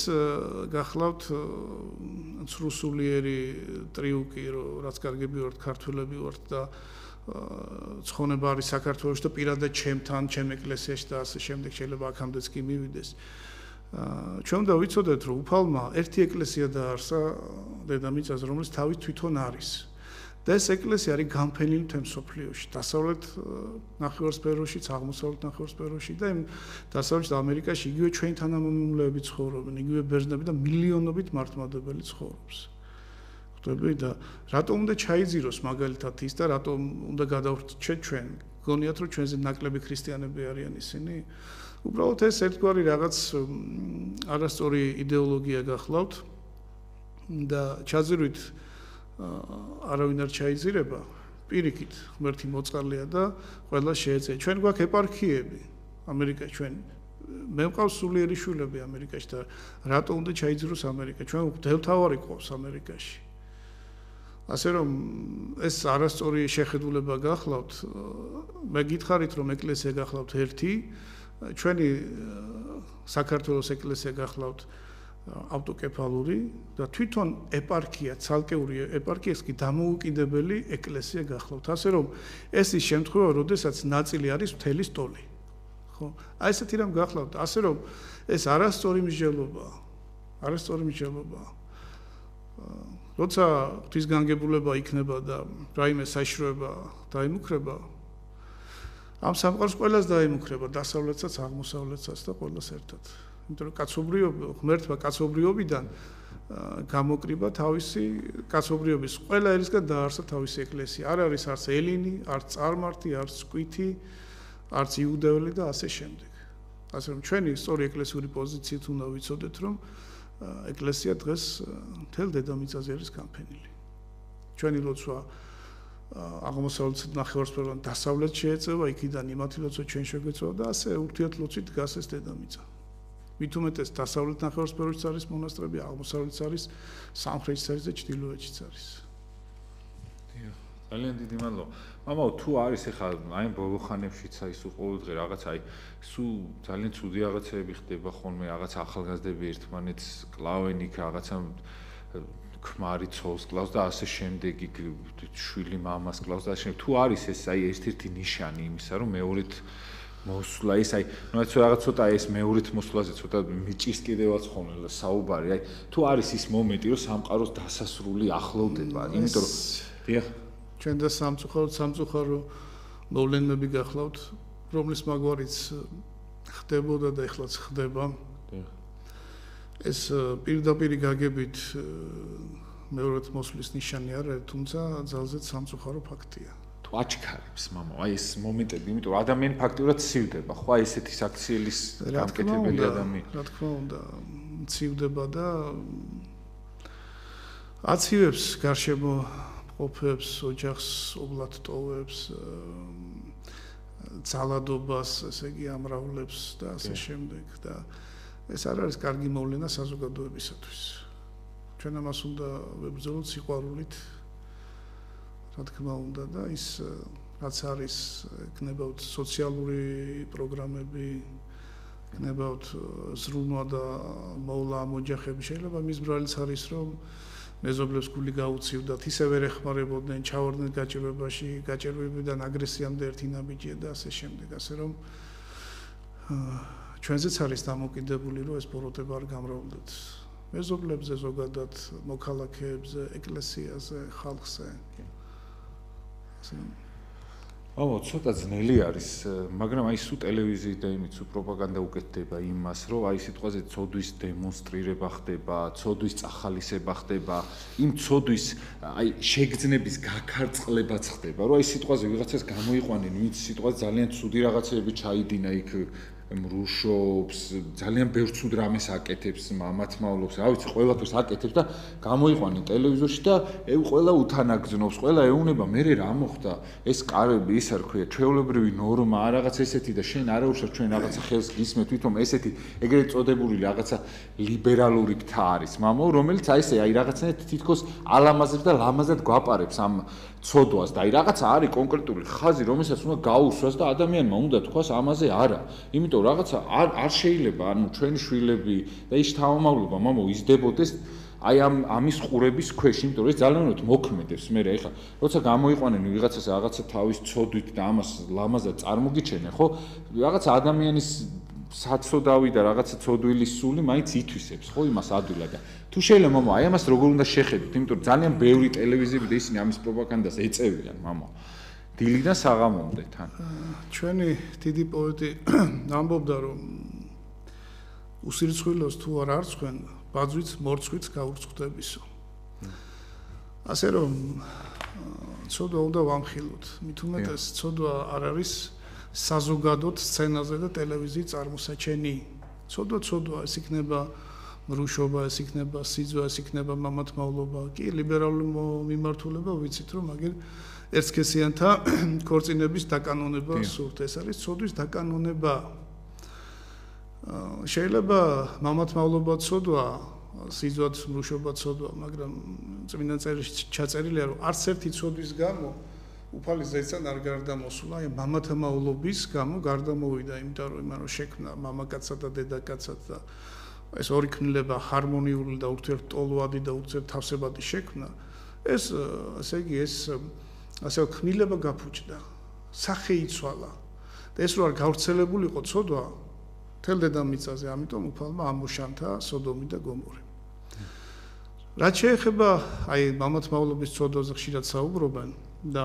გახლავთ ცრუსულიერი ტრიუკი, რაც კარგები ვართ, ქართველები ვართ და ცხონება არის საქართველოში და პირადად ჩემთან, ჩემ ეკლესიაში და ასე შემდეგ შეიძლება აქამდეც კი მივიდეს. ჩვენ უნდა ვიცოდეთ, რომ უფალმა ერთი ეკლესია დაარსა დედამიწაზე, რომელიც თავის თვითონ არის. და ეს ეკლესია არის განფენილი მთელ მსოფლიოში, დასავლეთ ნახევარსფეროში, აღმოსავლეთ ნახევარსფეროში და დასავლეთ ამერიკაში იგივე ჩვენ თანამემამულეები ცხოვრობენ, იგივე ბერძნები და მილიონობით მართლმადიდებელი ცხოვრობს. ხვდები და რატომ უნდა ჩაიძიროს მაგალითად ის და რატომ უნდა გადავრჩეთ ჩვენ? გონიათ რომ ჩვენზე ნაკლები ქრისტიანები არიან ისინი? უბრალოდ ეს ერთგვარი რაღაც არასწორი იდეოლოგია გახლავთ და ჩაძირვით არავინ არ ჩაიძირება, პირიქით ღმერთი მოწყალია და ყველა შეეწია. ჩვენ გვაქვს ეპარქიები ამერიკაში, ჩვენ მე მყავს სულიერი შვილები ამერიკაში და რატო უნდა ჩაიძიროს ამერიკა? ჩვენ დელთავარი ყავს ამერიკაში. ასე რომ ეს არასწორი შეხედულება გახლავთ, მე გითხარით რომ ეკლესია გახლავთ ერთი, ჩვენი საქართველოს ეკლესია გახლავთ ავტოკეფალური და თვითონ ეპარქია, ცალკეული ეპარქიას კი დამოუკიდებელი ეკლესია გახლავთ. ასე რომ ეს ის შემთხვევა, როდესაც ნაწილი არის მთელი სტოლი. ხო? აი ესეთი რამ გახლავთ. ასე რომ ეს არასწორი მსჯელობაა. არასწორი მსჯელობაა. როცა ღვთისგანგებულება იქნება და რაიმე საშიშროება დაიმუქრება, ამ სამყაროს ყველას დაიმუქრება, დასავლეთსაც, აღმოსავლეთსაც და ყველას ერთად. იმიტომ რომ ღმერთმა კაცობრიობიდან გამოკრიბა თავისი კაცობრიობის ყველა ერისგან დაარსა თავისი ეკლესია. არ არის არც ელინი, არც წარმართი, არც სკვითი, არც იუდეული და ასე შემდეგ. ასე რომ ჩვენი სწორი ეკლესიური პოზიციით უნდა ვიცოდეთ, რომ ეკლესია დღეს მთელ დედამიწაზე არის განფენილი. ჩვენი ლოცვა აღმოსავლეთ ნახევარსფეროსთან დასავლეთ შეეწევა, იქიდან იმათი ლოცვა ჩვენ შეგვეწევა და ასე ურთიერთლოცვით დგას ეს დედამიწა. მით უმეტეს დასავლეთ ნახევარსფეროში არის მონასტრები, აღმოსავლეთიც არის, სამხრეთიც არის და ჩრდილოეთიც არის. ძალიან დიდი მადლობა. მამაო, თუ არის ახლა აი ბოლო ხანებშიც აი სულ ყოველდღე რაღაც აი სულ ძალიან ცუდი რაღაცები ხდება ხოლმე, რაღაც ახალგაზრდები ერთმანეთს კლავენ იქ რაღაცა ქმარი ცოლს კლავს და ასე შემდეგ იქ შვილი მამას კლავს და ასე შემდეგ. თუ არის ეს აი ერთ-ერთი ნიშანი იმისა, რომ მეორედ მოსვლა ის აი ნუ რაღაც ცოტა ეს მეორედ მოსვლაზე ცოტა მიჭის კიდევაც ხოლმე საუბარი. აი თუ არის ის მომენტი, რომ სამყაროს დასასრული ახლოვდება, იმიტომ რომ დიახ ჩვენ და სამწუხარო მოვლენები გახლავთ, რომლის მაგვარიც ხდებოდა და ეხლაც ხდება. ეს პირდაპირი გაგებით მეორედ მოსვლის ნიშანი არ არის, თუმცა ძალზედ სამწუხარო ფაქტია. თუ აჩქარებს მამა, აი ეს მომენტები, იმიტომ რომ ადამიანი ფაქტიურად ცივდება, ხო, აი ესეთი საქციელის გამკეთებელი ადამიანი. რა თქმა უნდა, ცივდება და აცივებს გარშემო ყოფებს, ოჯახს, ობლად ტოვებს, ძალადობას, ესე იგი ამრავლებს და ასე შემდეგ და ეს არ არის კარგი მოვლენა საზოგადოებისათვის. ჩვენ ამას უნდა ვებრძოლოთ სიყვარულით, რა თქმა უნდა და ის რაც არის, გნებავთ სოციალური პროგრამები, გნებავთ ზრუნვა და მოვლა ამ ოჯახები, შეიძლება მის ბრალიც არის, რომ მეზობლებს გული გაუცივდათ, ისე ვერ ეხმარებოდნენ, ჩავარდნენ გაჭირვებაში, გაჭირვებიდან აგრესიამდე ერთი ნაბიჯია და ასე შემდეგ, ასე რომ ჩვენზეც არის დამოკიდებული, რომ ეს ბოროტება არ გამრავლდეთ. მეზობლებზე ზოგადად, მოქალაქეებზე, ეკლესიაზე, ხალხზე. აბა, ცოტა ძნელი არის, მაგრამ აი სულ ტელევიზიით და იმით სულ პროპაგანდა უკეთდება იმას, რომ აი სიტყვაზე ცოდვის დემონსტრირება ხდება, ცოდვის წახალისება ხდება, იმ ცოდვის აი შეგრძნების გაქარწყლებაც ხდება, რომ აი სიტყვაზე ვიღაცას გამოიყვანენ, ვინც სიტყვაზე ძალიან ცუდი რაღაცეები ჩაიდინა იქ მრუშობს, ძალიან ბევრ ცუდ რამეს აკეთებს, მამათმავლობს, რა ვიცი, ყველაფერს აკეთებს და გამოიყვანენ ტელევიზორში და ყველა უთანაგრძნობს, ყველა ეუნება, მე რა მოხდა, ეს კარები, ის არ ქვია, ჩვეულებრივი ნორმა, რაღაც ესეთი და შენ არა უშავს ჩვენ რაღაცა ხელს გისმენთ, თვითონ ესეთი ეგრეთ წოდებული რაღაცა ლიბერალური გთა არის, მამო, რომელიც აი ესე აი რაღაცნაირად თითქოს ალამაზებს და ლამაზად გვაპარებს ამ ცოდვას და აი რაღაცა არის კონკრეტული ხაზი, რომელსაც უნდა გაუსვას და ადამიანმა უნდა თქვას ამაზე არა. იმიტომ რაღაცა არ შეიძლება, ანუ ჩვენი შვილები და ის თავმავლობა, მამო, იზრდებოდეს აი ამის ყურების ქვეშ, იმიტომ რომ ეს ძალიან უფრო მოქმედებს მე ეხლა, როცა გამოიყვანენ ვიღაცას რაღაცა თავის ცოდვით და ამას ლამაზად წარმოგიჩენენ, ხო? რაღაცა ადამიანის საცოდავი და რაღაცა ცოდვილის სული მაინც ითვისებს, ხო, იმას ადვილად და თუ შეიძლება მამა, აი ამას როგორ უნდა შეხედოთ, იმიტომ რომ ძალიან ბევრი ტელევიზიები და ისინი ამის პროპაგანდას ეწევიან, მამა. დილიდან საღამომდე თან. ჩვენი დიდი პოეტი ამბობდა, რომ უსირცხვილოს თუ არ არცხვენ, ბაძვით მორცხვით გაურცხვდებისო. ასე რომ ცოდვა უნდა ვამხილოთ. მით უმეტეს ცოდვა არ არის საზოგადოდ სცენაზე და ტელევიზიის წარმოსაჩენი. ცოდვა ეს იქნება მრუშობა, ეს იქნება სიძვა, ეს იქნება მამათმავლობა. კი, ლიბერალური მიმართულება ვიცით, რომ მაგერ ერთსქესიანთა ქორწინების დაკანონება სურთ. ეს არის ცოდვის დაკანონება. შეიძლება მამათმავლობა ცოდვა, სიძვათ მრუშობა ცოდვა, მაგრამ წმინდა წერილში ჩაწერილია, რომ არც ერთი ცოდვის გამო უფალი ზეცან არ გარდამოსულა, აი მამათმავლობის გამო გარდამოვიდა, იმიტომ რომ იმან შექმნა მამაკაცსა და დედაკაცსა და ეს ორი ქმნილება ჰარმონიული და ურთიერთტოლოადი და ურთიერთთავსებადი შექმნა. ეს ასე იგი ეს ასე ქმნილება გაფუჭდა, სახე იცვალა. და ეს რო არ გავრცელებულიყო ცოდვა თელ დედამიწაზე, ამიტომ უფალმა ამოშანთა სოდომი და გომორი. რაც შეეხება აი მამათმავლობის ცოდვაზე ხშირად საუბრობენ და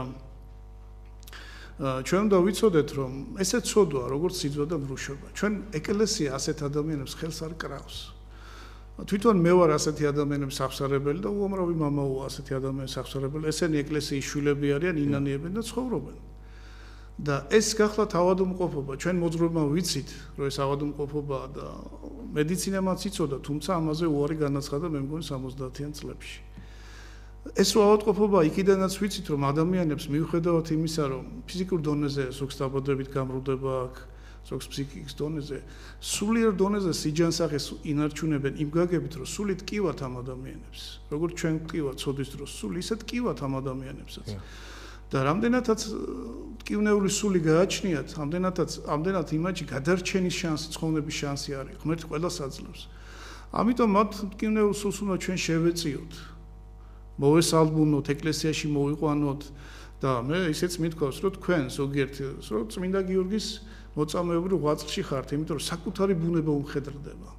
ჩვენ უნდა ვიცოდეთ, რომ ესე ცოდვა, როგორც სიძვა და მრუშობა, ჩვენ ეკლესია ასეთ ადამიანებს ხელს არ კრავს. თვითონ მე ვარ ასეთი ადამიანების აღსარებელი და უამრავი მამაო ასეთი ადამიანების აღსარებელი. ესენი ეკლესიის შვილები არიან, ინანიებენ და ცხოვრობენ. და ეს გახლა ავადმყოფობა. ჩვენ მოძღვრებმა ვიცით, რომ ეს ავადმყოფობაა და მედიცინამაც იცოდა, თუმცა ამაზე უარი განაცხადა მე მგონი 70-იან წლებში. ეს რო ავადმყოფობა იქიდანაც ვიცით რომ ადამიანებს მიუხედავად იმისა რომ ფიზიკურ დონეზე ზოგს დაბადებით გამრუდება აქვს ზოგს ფსიქიკის დონეზე სულიერ დონეზე სიჯანსაღეს ინარჩუნებენ იმ გაგებით რომ სულით ტკივათ ამ ადამიანებს როგორც ჩვენ ტკივათ ცოდვის დროს სული ისეთ ტკივათ ამ ადამიანებსაც და რამდენადაც ტკივნეული სული გააჩნიათ ამდენად იმაჯი გადარჩენის შანსი ცხოვრების შანსი არის ღმერთი ყველას აძლევს ამიტომ მათ ტკივნეულ სულს უნდა ჩვენ შევეწიოთ მოვესალმუნოთ ეკლესიაში მოვიყვანოთ და მე ისეც მithქვავს რომ თქვენ ზოგიერთ რომ წმინდა გიორგის მოწამეობრივ ღვაწლში ხართ იმიტომ რომ საკუთარი ბუნება უმხედრდება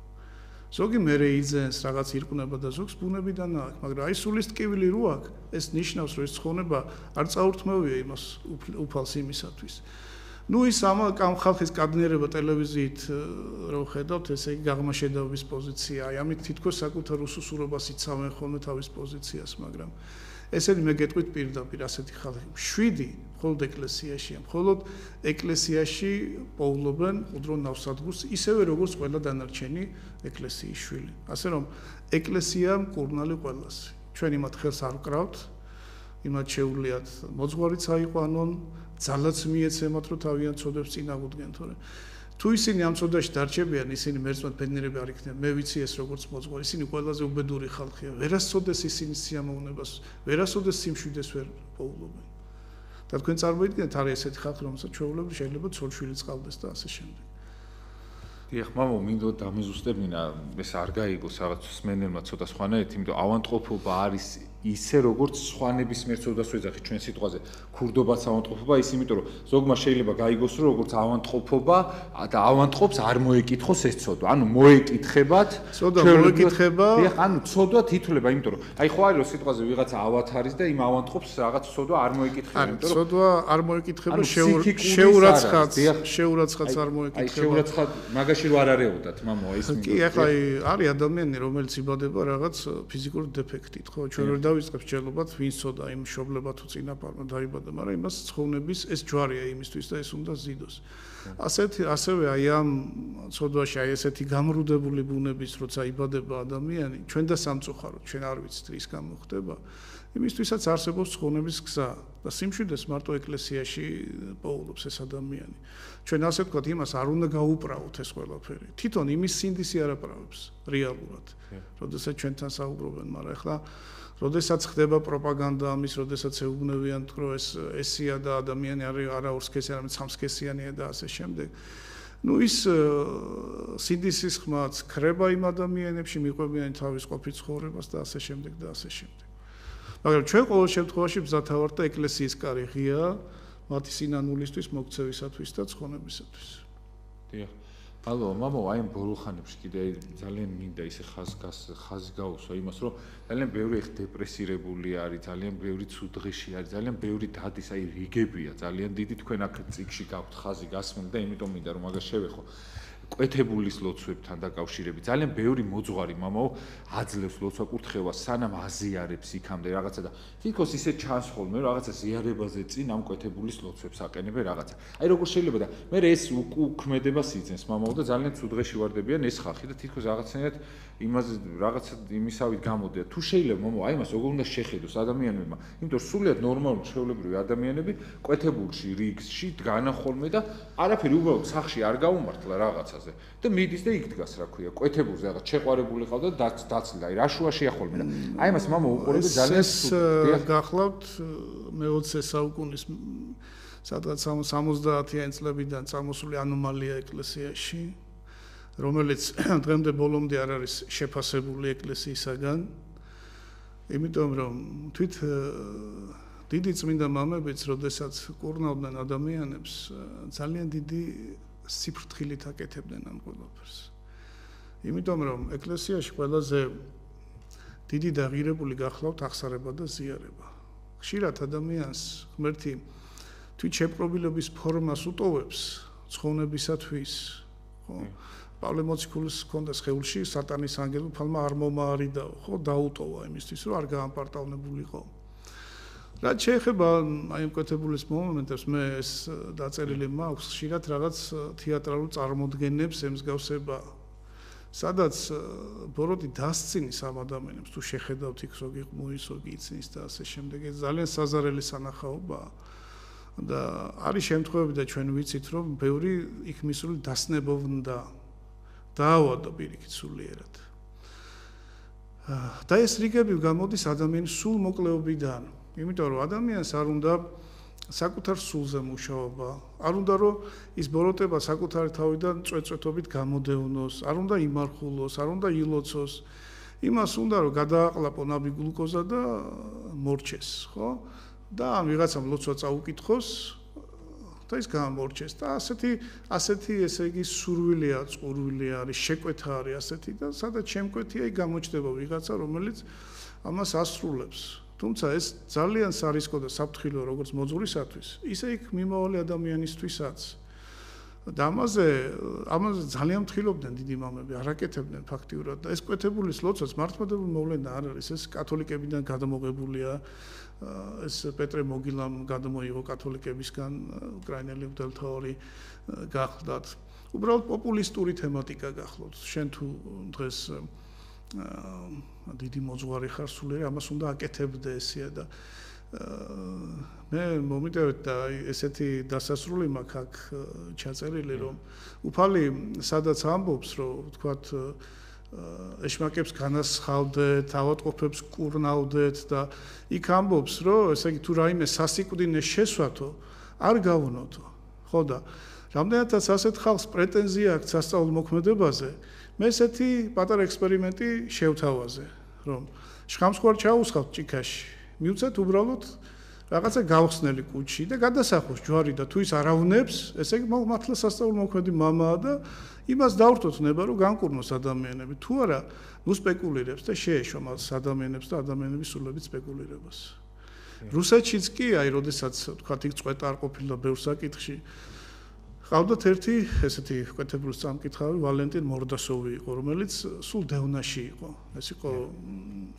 ზოგი მერე იძენს რაღაც ირყნება და ზოგს ბუნებიდან აქვს მაგრამ აი სულის ტკივილი რო აქვს ეს ნიშნავს რომ ეს ცხოვრება არ წაურთმევია იმას უფალს იმისათვის ну ის ამ ხალხის კადნიერება ტელევიზიით რო ხედავთ ესე იგი გაღმაშედაობის პოზიცია აი ამით თითქოს საკუთარ უსუსურობას იცავენ ხოლმე თავის პოზიციას მაგრამ ესენი მე გეტყვით პირდაპირ ასეთი ხალხი 7 მხოლოდ ეკლესიაშია მხოლოდ ეკლესიაში პოულობენ უდრო ნავსადგურს ისევე როგორც ყველა დანარჩენი ეკლესიის შვილი ასე რომ ეკლესია მკურნალი ყველას ჩვენ იმათ ხელს არ ვკრავთ იმათ შეუძლიათ მოძღვარიც აიყვანონ ძალაც მიეცემათ რომ თავიანთ ცოდებს წინ აღუდგენ თორე თუ ისინი ამ ცოდაში დარჩებიან ისინი მერწმად ბედნიერები არ იქნებიან მე ვიცი ეს როგორც მოძღვარი ისინი ყველაზე უბედური ხალხია ვერასოდეს ისინი სიამოვნებას ვერასოდეს სიმშვიდეს ვერ პოულობენ და თქვენ წარმოიდგინეთ არის ესეთი ხალხი რომელსაც ჩვეულებრივ შეიძლება ცოლ-შვილი წყალდეს და ასე შემდეგ დიახ მამო მინდო დამეზუსტებინა ეს არ გაიგოს რაღაც სმენელმა ცოტა სხვანაირად იმიტომ ავანტყოფობა არის ისე როგორც სხვანების მიერ ცოდვას ვეძახი ჩვენ სიტყვაზე ქურდობაც ავანტყოფობა ის იმიტომ რომ ზოგმა შეიძლება გაიგოს რომ როგორც ავანტყოფობა და ავანტყოფს არ მოეკითხოს ეს ცოდვა ანუ მოეკითხებათ ცოდვა მოეკითხება დიახ ანუ ცოდვა თითულება იმიტომ რომ აი ხო არის რომ სიტყვაზე ვიღაცა ავათ არის და იმ ავანტყოფს რაღაც ცოდვა არ მოეკითხება იმიტომ რომ ცოდვა არ მოეკითხება შეურაცხაც არ მოეკითხება აი შეურაცხად მაგაში რო არ არეოდათ მამო ის მინდა კი ახლა არის ადამიანი რომელიც იბადება რაღაც ფიზიკური დეფექტით ხო ჩვენ ვერ დავიწყებს ჯერლობათ ვინც ცოდა იმ მშობლება თუ წინაპარმა დაიბადა მაგრამ იმას ცხოვნების ეს ჯვარია იმისთვის და ეს უნდა ზიდოს ასევე აი ამ ცოდვაში აი ესეთი გამრუდებული ბუნების როცა იბადება ადამიანი ჩვენ და სამწუხაროდ ჩვენ არ ვიცით რის გამო ხდება იმისთვისაც არსებობს ცხოვნების გზა და სიმშვიდეს მარტო ეკლესიაში პოულობს ეს ადამიანი ჩვენ ასე ვთქვათ იმას არ უნდა გაუპრავოთ ეს ყველაფერი თვითონ იმის სინდისი არ აპრავებს რეალურად როდესაც ჩვენთან საუბრობენ მაგრამ ახლა როდესაც ხდება პროპაგანდა ამის როდესაც ეუბნებიან რომ ესია და ადამიანი არა ორსქესიანი არამედ სამსქესიანია და ასე შემდეგ ну ის სინდისის ხმაც ქრება იმ ადამიანებში მიყვებიან თავის ყოფის ცხოვრებას და ასე შემდეგ და ასე შემდეგ მაგრამ ჩვენ ყოველ შემთხვევაში ბზათავართ და ეკლესიის კარი ღია მათი სინანულისთვის მოქცევისათვის და ცხონებისათვის დიახ ალო მამო აი ამ ბოლო ხანებში კიდე ძალიან მინდა ისე ხაზი გაუსვა იმას რომ ძალიან ბევრი ხ დეპრესირებული არის ძალიან ბევრი ცუდღეში არის ძალიან ბევრი დადის აი რიგებია ძალიან დიდი თქვენ აქ წიგში გაქვთ ხაზი გასმული და იმიტომ მინდა რომ მაგას შევეხო კვეთებულის ლოცვებთან დაკავშირებით ძალიან ბევრი მოძღვარი მამაო აძლევს ლოცვა კურთხევას სანამ აზიარებს იქამდე რაღაცა და თითქოს ისე ჩანს ხოლმე რომ რაღაცა ზიარებაზე წინ ამ კვეთებულის ლოცვებს აყენებენ რაღაცა აი როგორ შეიძლება და მე ეს უქმედებას იძენს მამაო და ძალიან ცუდღეში ვარდებიან ეს ხალხი და თითქოს რაღაცნაირად იმაზე რაღაცა იმისავით გამოდიან თუ შეიძლება მამაო აი მას როგორ უნდა შეხედოს ადამიანებმა იმიტომ რომ სულიად ნორმალური ჩვეულებრივი ადამიანები კვეთებულში რიგში დგანან ხოლმე და არაფერი უბრალოდ სახში არ გაუმართლა რაღაცა და მიდის და იქ დგას რა ქვია კვეთებულზე რაღაც შეყვარებული ყავდა და დაცლდა აი რა შუაშია ხოლმე და აი მას მამა უყურები ძალიან გახლავთ მე-20 საუკუნის სადღაც 70-იანი წლებიდან წამოსული ანომალია ეკლესიაში რომელიც დღემდე ბოლომდე არ არის შეფასებული ეკლესიისაგან იმიტომ რომ თვით დიდი წმინდა მამებიც როდესაც კურნავდნენ ადამიანებს ძალიან დიდი სიფრთხილით აკეთებდნენ ამ ყველაფერს. იმიტომ რომ ეკლესიაში ყველაზე დიდი და ღირებული გახლავთ აღსარება და ზიარება. ხშირად ადამიანს ღმერთი თვით შეპყრობილების ფორმას უტოვებს ცხოვნებისათვის, ხო? პავლე მოციქულის ჰქონდა სხეულში სატანის ანგელი ფალმა არ მომაარიდა, ხო, დაუტოვა იმისთვის, რომ არ გაამპარტავნებულიყო. რაც შეეხება აი მკვეთებულის მომენტებს მე ეს დაწერილი მაქვს ხშირად რაღაც თეატრალურ წარმოდგენებს ემსგავსება სადაც ბოროტი დასცინის ამ ადამიანებს თუ შეხედავთ იქ ზოგი ყმუის ზოგი იცნის და ასე შემდეგ ეს ძალიან საზარელი სანახაობაა და არის შემთხვევები და ჩვენ ვიცით რომ ბევრი იქ მისული დასნებოვნდა დაავადდა პირიქით სულიერად და ეს რიგები გამოდის ადამიანის სულ მოკლეობიდან იმიტომ რომ ადამიანს არ უნდა საკუთარ სულზე მუშაობა არ უნდა რომ ის ბოროტება საკუთარი თავიდან წვეწვეთობით გამოდევნოს არ უნდა იმარხულოს არ უნდა ილოცოს იმას უნდა რომ გადააყლაპო ნაბი გლუკოზა და მორჩეს ხო და ამ ვიღაცამ ლოცვა წაუკითხოს და ის გამორჩეს და ასეთი ესე იგი სურვილია წყურვილი არის შეკვეთა არის ასეთი და სადაც შემკვეთია იქ გამოჩნდება ვიღაცა რომელიც ამას ასრულებს თუმცა ეს ძალიან სარისკო და საფრთხილო როგორც მოძღვრისათვის, ისე იქ მიმავალი ადამიანისთვისაც. და ამაზე ძალიან მთხრობდნენ დიდი მამები, არაკეთებდნენ ფაქტიურად და ეს კვეთებულის ლოცვაც მართლმადიდებლური მოვლენა არ არის, ეს კათოლიკებიდან გადამოღებულია, ეს პეტრე მოგილამ გადამოიღო კათოლიკებისგან, უკრაინელი მღვდელმთავარი გახლდათ. უბრალოდ პოპულისტური თემატიკა გახლავთ. შენ თუ დღეს დიდი მოძღვარი ხარ სულიერი, ამას უნდა აკეთებდე ესეა და მე მომიტევეთ და ესეთი დასასრული მაქვს აქ ჩაწერილი რომ უფალი სადაც ამბობს რომ თქვათ ეშმაკებს განასხავდეთ, ავადმყოფებს კურნავდეთ და იქ ამბობს რომ ესე იგი თუ რაიმე სასიკვდინე შესვათო არ გავუნოთო. ხო და რამდენადაც ასეთ ხალხს პრეტენზია აქვს სასწავლო-მოქმედებაზე მე ესეთი პატარა ექსპერიმენტი შევთავაზე რომ შხამსხვარ ჩაუსხავთ ჭიქაში მივცეთ უბრალოდ რაღაცა გავხსნელი კუჩი და გადასახოს ჯვარი და თუ ის არავნებს ესე იგი მართლა სასწავლო-მოქმედი მამაა და იმას დავრთოთ ნება რომ განკურნოს ადამიანები თუ არა ნუ სპეკულირებს და შეეშვა მას ადამიანებს და ადამიანების სულებით სპეკულირებას რუსეთშიც კი აი როდესაც თქვა იქ წვეტა არ ყოფილა ბევრ საკითხში ყავდათ ერთი ესეთი კვეთებულის წამკითხავი ვალენტინ მორდასოვი იყო რომელიც სულ დევნაში იყო ეს იყო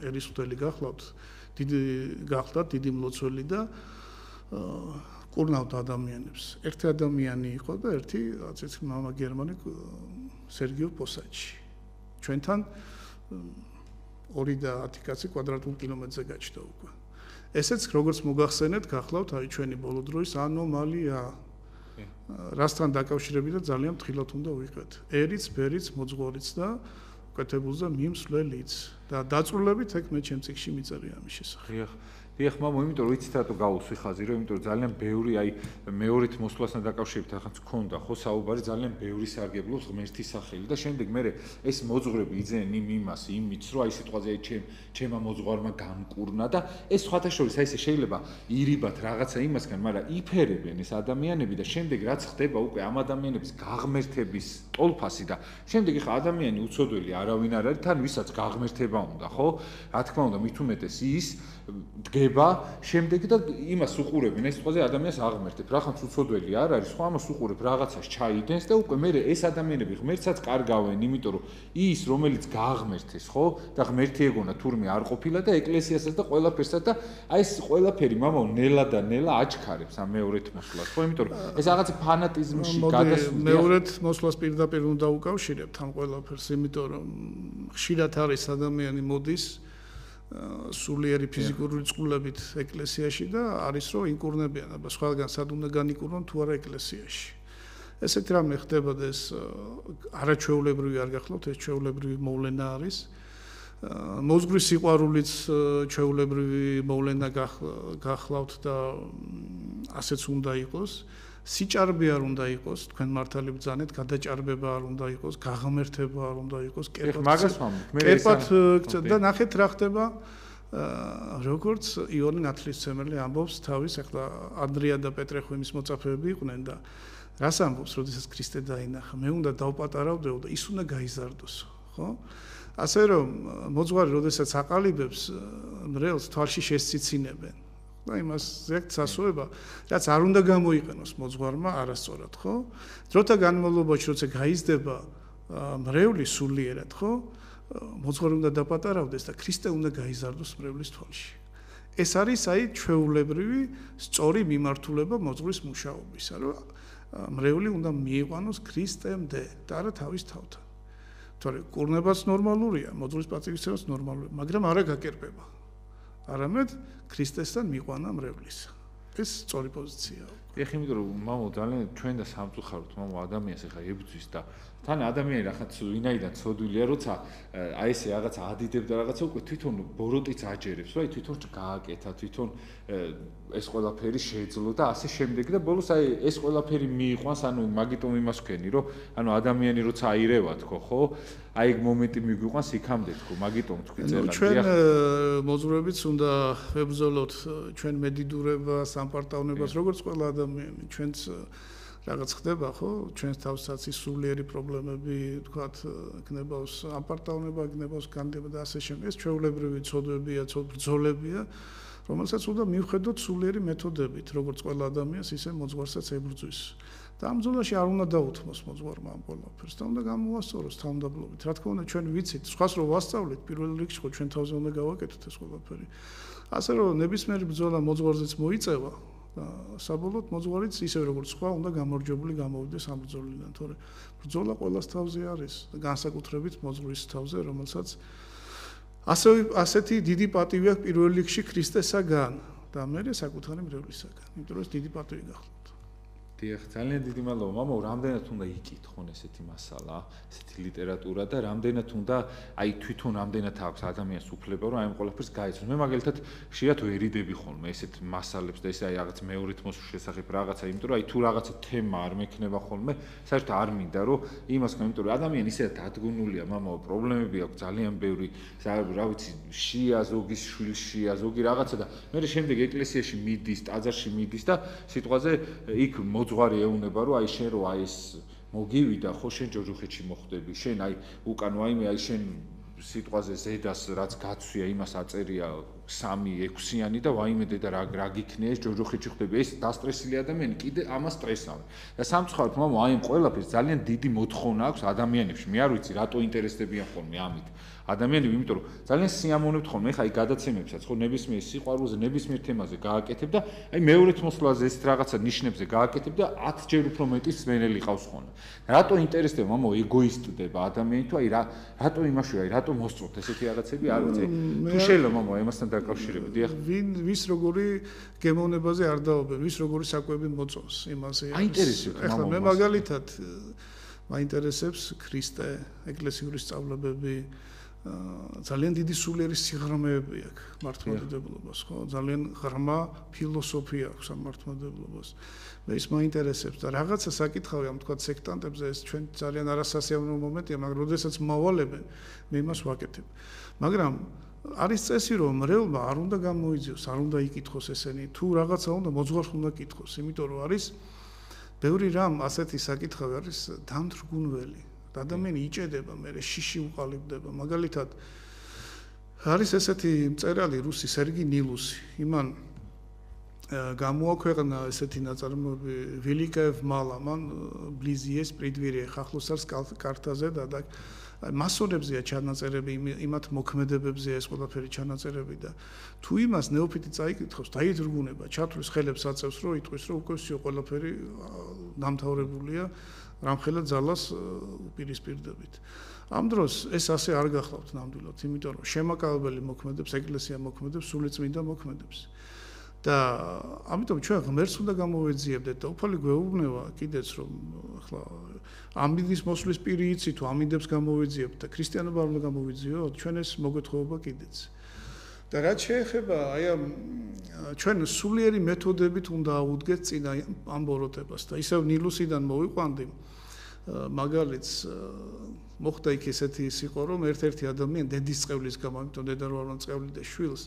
ერისმდელი გახლავთ დიდი გახლდათ დიდი მლოცველი და კურნავდა ადამიანებს ერთი ადამიანი იყო და ერთი რაღაც მამა გერმანი სერგიო პოსაჩი ჩვენთან 2.10 კაცი კვადრატულ კილომეტრზე გაჩნდა უკვე ესეც როგორც მოგახსენეთ გახლავთ აი ჩვენი ბოლო დროის ანომალია რასთან დაკავშირებით და ძალიან ფრთხილად უნდა ვიყეთ. ერიც, ბერიც, მოძღვრიც და კვეთებულზე მიმსვლელიც და დაწვრილებით ეგ მე ჩემ წიგნში მიწერია ამის შესახებ. დიახ, მამო, იმიტომ რომ იცით რატო გავუსვი ხაზი, რომ იმიტომ რომ ძალიან ბევრი აი მეორით მოსვლასთან დაკავშირებით ახაც გქონდა ხო საუბარი ძალიან ბევრი სარგებლობს ღმერთის სახელი და შემდეგ მე ეს მოძღვრები იძენ იმას იმით რომ აი სიტყვაზე აი ჩემმა მოძღვარმა გამკურნა და ეს სხვათა შორის აი ესე შეიძლება ირიბათ რაღაცა იმასგან, მაგრამ იფერებენ ეს ადამიანები და შემდეგ რაც ხდება უკვე ამ ადამიანების გაღმერთების ტოლფასი და შემდეგ ხა ადამიანი უცოდველი არავინ არ არის თან ვისაც გაღმერთება უნდა ხო? რა თქმა უნდა მით უმეტეს ის დგება შემდეგ და იმას უყურებენ ეს სიტყვაზე ადამიანს აღმერთებ რახანს უცოდველი არ არის ხო ამას უყურებ რაღაცას ჩაიდენს და უკვე მე ეს ადამიანები ღმერთსაც კარგავენ იმიტომ რომ ის რომელიც გააღმერთეს ხო და ღმერთი ეგონა თურმე არ ყოფილა და ეკლესიასაც და ყველაფერსაც და აი ეს ყველაფერი მამაო ნელა და ნელა აჩქარებს ამ მეორეთ მოსვლას ხო იმიტომ რომ ეს რაღაც ფანატიზმში გადასვლია მეორეთ მოსვლას პირდაპირ უნდა უკავშირებთ ამ ყველაფერს იმიტომ რომ ხშირად არის ადამიანი მოდის სულიერი ფიზიკური წყულებით ეკლესიაში და არის რომ ინკურნებიან, აბა სხვაგან სად უნდა განიკურნონ თუ არა ეკლესიაში. ესეთი რამე ხდება და ეს არაჩვეულებრივი არ გახლავთ, ეს ჩვეულებრივი მოვლენა არის. მოზღვრის სიყვარულიც ჩვეულებრივი მოვლენა გახლავთ და ასეც უნდა იყოს. სიჭარბე არ უნდა იყოს, თქვენ მართალი ბრძანეთ, გადაჭარბება არ უნდა იყოს, გაღმერთება არ უნდა იყოს, კერპად და ნახეთ რა ხდება, როგორც იონე ნათლისმცემელი ამბობს თავის, ახლა ანდრია და პეტრე ხო იმის მოწაფეები იყვნენ და რას ამბობს, როდესაც ქრისტე დაინახა, მე უნდა დავპატარავდეო და ის უნდა გაიზარდოსო, ხო? ასე რომ მოძღვარი როდესაც აყალიბებს მრევლს თვალში შესციცინებენ და იმას ზეგ წასუება, რაც არ უნდა გამოიყენოს მოძღვარმა არასწორად, ხო? დროთა განმავლობაში როცა გაიზრდება მრევლი სულიერად, ხო? მოძღვარი უნდა დაპატარავდეს და ქრისტე უნდა გაიზარდოს მრევლის თვალში. ეს არის აი ჩვეულებრივი სწორი მიმართულება მოძღვრის მუშაობისა, რომ მრევლი უნდა მიიყვანოს ქრისტემდე და არა თავის თავთან. თორე კურნებაც ნორმალურია, მოძღვრის პატივისცემაც ნორმალურია, მაგრამ არა გაკერპება. არამედ ქრისტესთან მიყვანა მრევლისა. ეს სწორი პოზიციაა. ეხლა იმიტომ რომ მამო ძალიან ჩვენ და სამწუხაროდ მამო ადამიანს ეხლა ებძვის და თან ადამიანი რაღაც ვინაიდან ცოდვილია როცა აი ესე რაღაცა ადიდებდა რაღაცა უკვე თვითონ ბოროტიც აჯერებს რა თვითონ გააკეთა თვითონ ეს ყველაფერი შეეძლო და ასე შემდეგ და ბოლოს აი ეს ყველაფერი მიიყვანს ანუ მაგიტომ იმას ვქენი რომ ანუ ადამიანი როცა აირევა თქო ხო აი ეგ მომენტი მიგვიყვანს იქამდე თქო მაგიტომ თქვი წერა ჩვენ მოძღვრებიც უნდა ვებრძოლოთ ჩვენ მედიდურებას სამპარტავნებას როგორც ყველა ადამიანი ჩვენც რაღაც ხდება ხო ჩვენს თავსაც ის სულიერი პრობლემები თქვათ გნებავს აპარტაუნება გნებავს განდება და ასე შემდეგ ეს ჩვეულებრივი ცოდვებია ბრძოლებია რომელსაც უნდა მივხედოთ სულიერი მეთოდებით როგორც ყველა ადამიანს ისე მოძღვარსაც ებრძვის და ამ ბრძოლაში არ უნდა დაუთმოს მოძღვარმა ამ ყველაფერს და უნდა გამოასწოროს თავმდაბლობით რა თქმა უნდა ჩვენ ვიცით სხვას რო ვასწავლეთ პირველ რიგში ხო ჩვენ თავზე უნდა გავაკეთოთ ეს ყველაფერი ასე რომ ნებისმიერი ბრძოლა მოძღვარზეც მოიწევა და საბოლოოდ მოძღვარიც ისე როგორც სხვა უნდა გამარჯვებული გამოვიდეს ამ ბრძოლიდან, თორე ბრძოლა ყველას თავზე არის და განსაკუთრებით მოძღვრის თავზე, რომელსაც ასეთი დიდი პატივი აქვს პირველ რიგში ქრისტესაგან და მერე საკუთარი მრევლისაგან. იმიტომ რომ ეს დიდი პატივი გახლავთ. დიახ, ძალიან დიდი მადლობა. მამო, რამდენად უნდა იკითხონ ესეთი მასალა, ესეთი ლიტერატურა და რამდენად უნდა აი თვითონ რამდენად აქვს ადამიანს უფლება, რომ აი ამ ყველაფერს გაიცნოს. მე მაგალითად ხშირად ვერიდები ხოლმე ესეთ მასალებს და ესე აი რაღაც მეორე თმოს შესახებ რაღაცა, იმიტომ რომ აი თუ რაღაცა თემა არ მექნება ხოლმე, საერთოდ არ მინდა რომ იმას ხო, იმიტომ რომ ადამიანი ისედაც დადგუნულია, მამო, პრობლემები აქვს ძალიან ბევრი, რა ვიცი, შია, ზოგის შვილშია, ზოგი რაღაცა და მე შემდეგ ეკლესიაში მიდის, ტაძარში მიდის და სიტყვაზე იქ მოძღვარი ეუნება რომ აი შენ რო აი ეს მოგივიდა ხო შენ ჯოჯოხეთში მოხვდები შენ აი უკან ვაიმე აი შენ სიტყვაზე ზედას რაც გაცვია იმას აწერია 3-6-იანი და ვაიმე დედა რა გიქნია ეს ჯოჯოხეთში ხვდები ეს დასტრესილი ადამიანი კიდე ამას სტრესავენ და სამწუხაროდ მამო აი ამ ყველაფერს ძალიან დიდი მოთხოვნა აქვს ადამიანებში მე არ ვიცი რატო ინტერესდებიან ხოლმე ამით ადამიანები იმიტომ რომ ძალიან სიამოვნებთ ხოლმე ხა აი გადაცემებსაც ხო ნებისმიერ სიყვარულზე ნებისმიერ თემაზე გააკეთებ და აი მეორეთ მოსვლაზე ეს რაღაცა ნიშნებზე გააკეთებ და 10 ჯერ უფრო მეტი სმენელი ყავს ხოლმე რატო ინტერესდება მამო ეგოისტდება ადამიანი თუ აი რატო იმაში აი რატო მოსწოთ ესეთი რაღაცები არ ვიცი თუ შეიძლება მამო ამასთან დაკავშირებით დიახ ვის როგორი გემოვნებაზე არ დაობენ ვის როგორი საკვები მოწონს იმაზე აინტერესებს მამო მე მაგალითად მაინტერესებს ქრისტე ეკლესიური სწავლებები ძალიან დიდი სულიერი სიღრმეები აქვს მართლმადიდებლობას ხო ძალიან ღრმა ფილოსოფია აქვს ამ მართლმადიდებლობას მე ის მაინტერესებს და რაღაცა საკითხავი ამ თქვა სექტანტებზე ეს ჩვენ ძალიან არასასიამოვნო მომენტია მაგრამ როდესაც მავალებენ მე იმას ვაკეთებ მაგრამ არის წესი რომ მრევლმა არ უნდა გამოიძიოს არ უნდა იკითხოს ესენი თუ რაღაცა უნდა მოძღვარს უნდა კითხოს იმიტომ რომ არის ბევრი რამ ასეთი საკითხავი არის დამთრგუნველი ადამიანი იჭედება მე შიში უყალიბდება მაგალითად არის ესეთი მწერალი რუსი სერგი ნილუსი იმან გამოაქვეყნა ესეთი ნაწარმოები ველიკაევ მალა მან ბლიზიეს პრიდვირიე ხახლოსარს კარტაზე და მასონებზეა ჩანაწერები იმათ მოქმედებებზეა ეს ყველაფერი ჩანაწერები და თუ იმას ნეოფიტი წაიკითხავს დაიძრგუნება ჩათვლის ხელებს აწევს რომ იტყვის რომ უკვე всё ყველაფერი დამთავრებულია რამხელა ძალას უპირისპირდებით. ამ დროს ეს ასე არ გახლავთ ნამდვილად, იმიტომ რომ შემაკავებელი მოქმედებს, ეკლესია მოქმედებს, სულიწმინდა მოქმედებს. და ამიტომ ჩვენ ღმერთს უნდა გამოვეძიებდეთ და უფალი გვეუბნება კიდეც რომ ახლა ამინდის მოსვლის პირი იცი თუ ამინდებს გამოვეძიებთ და ქრისტიანობა არ უნდა გამოვეძიოთ, ჩვენ ეს მოგვეთხოვება კიდეც. და რაც შეეხება აი ამ ჩვენ სულიერი მეთოდებით უნდა აუდგეთ წინა ამ ბოროტებას და ისევ ნილუსიდან მოვიყვანდი მაგალითს მოხდა იქ ესეთი სიყო რომ ერთ-ერთი ადამიანი დედის წყევლის გამო ამიტომ დედა რო არ უნდა წყევლი და შვილს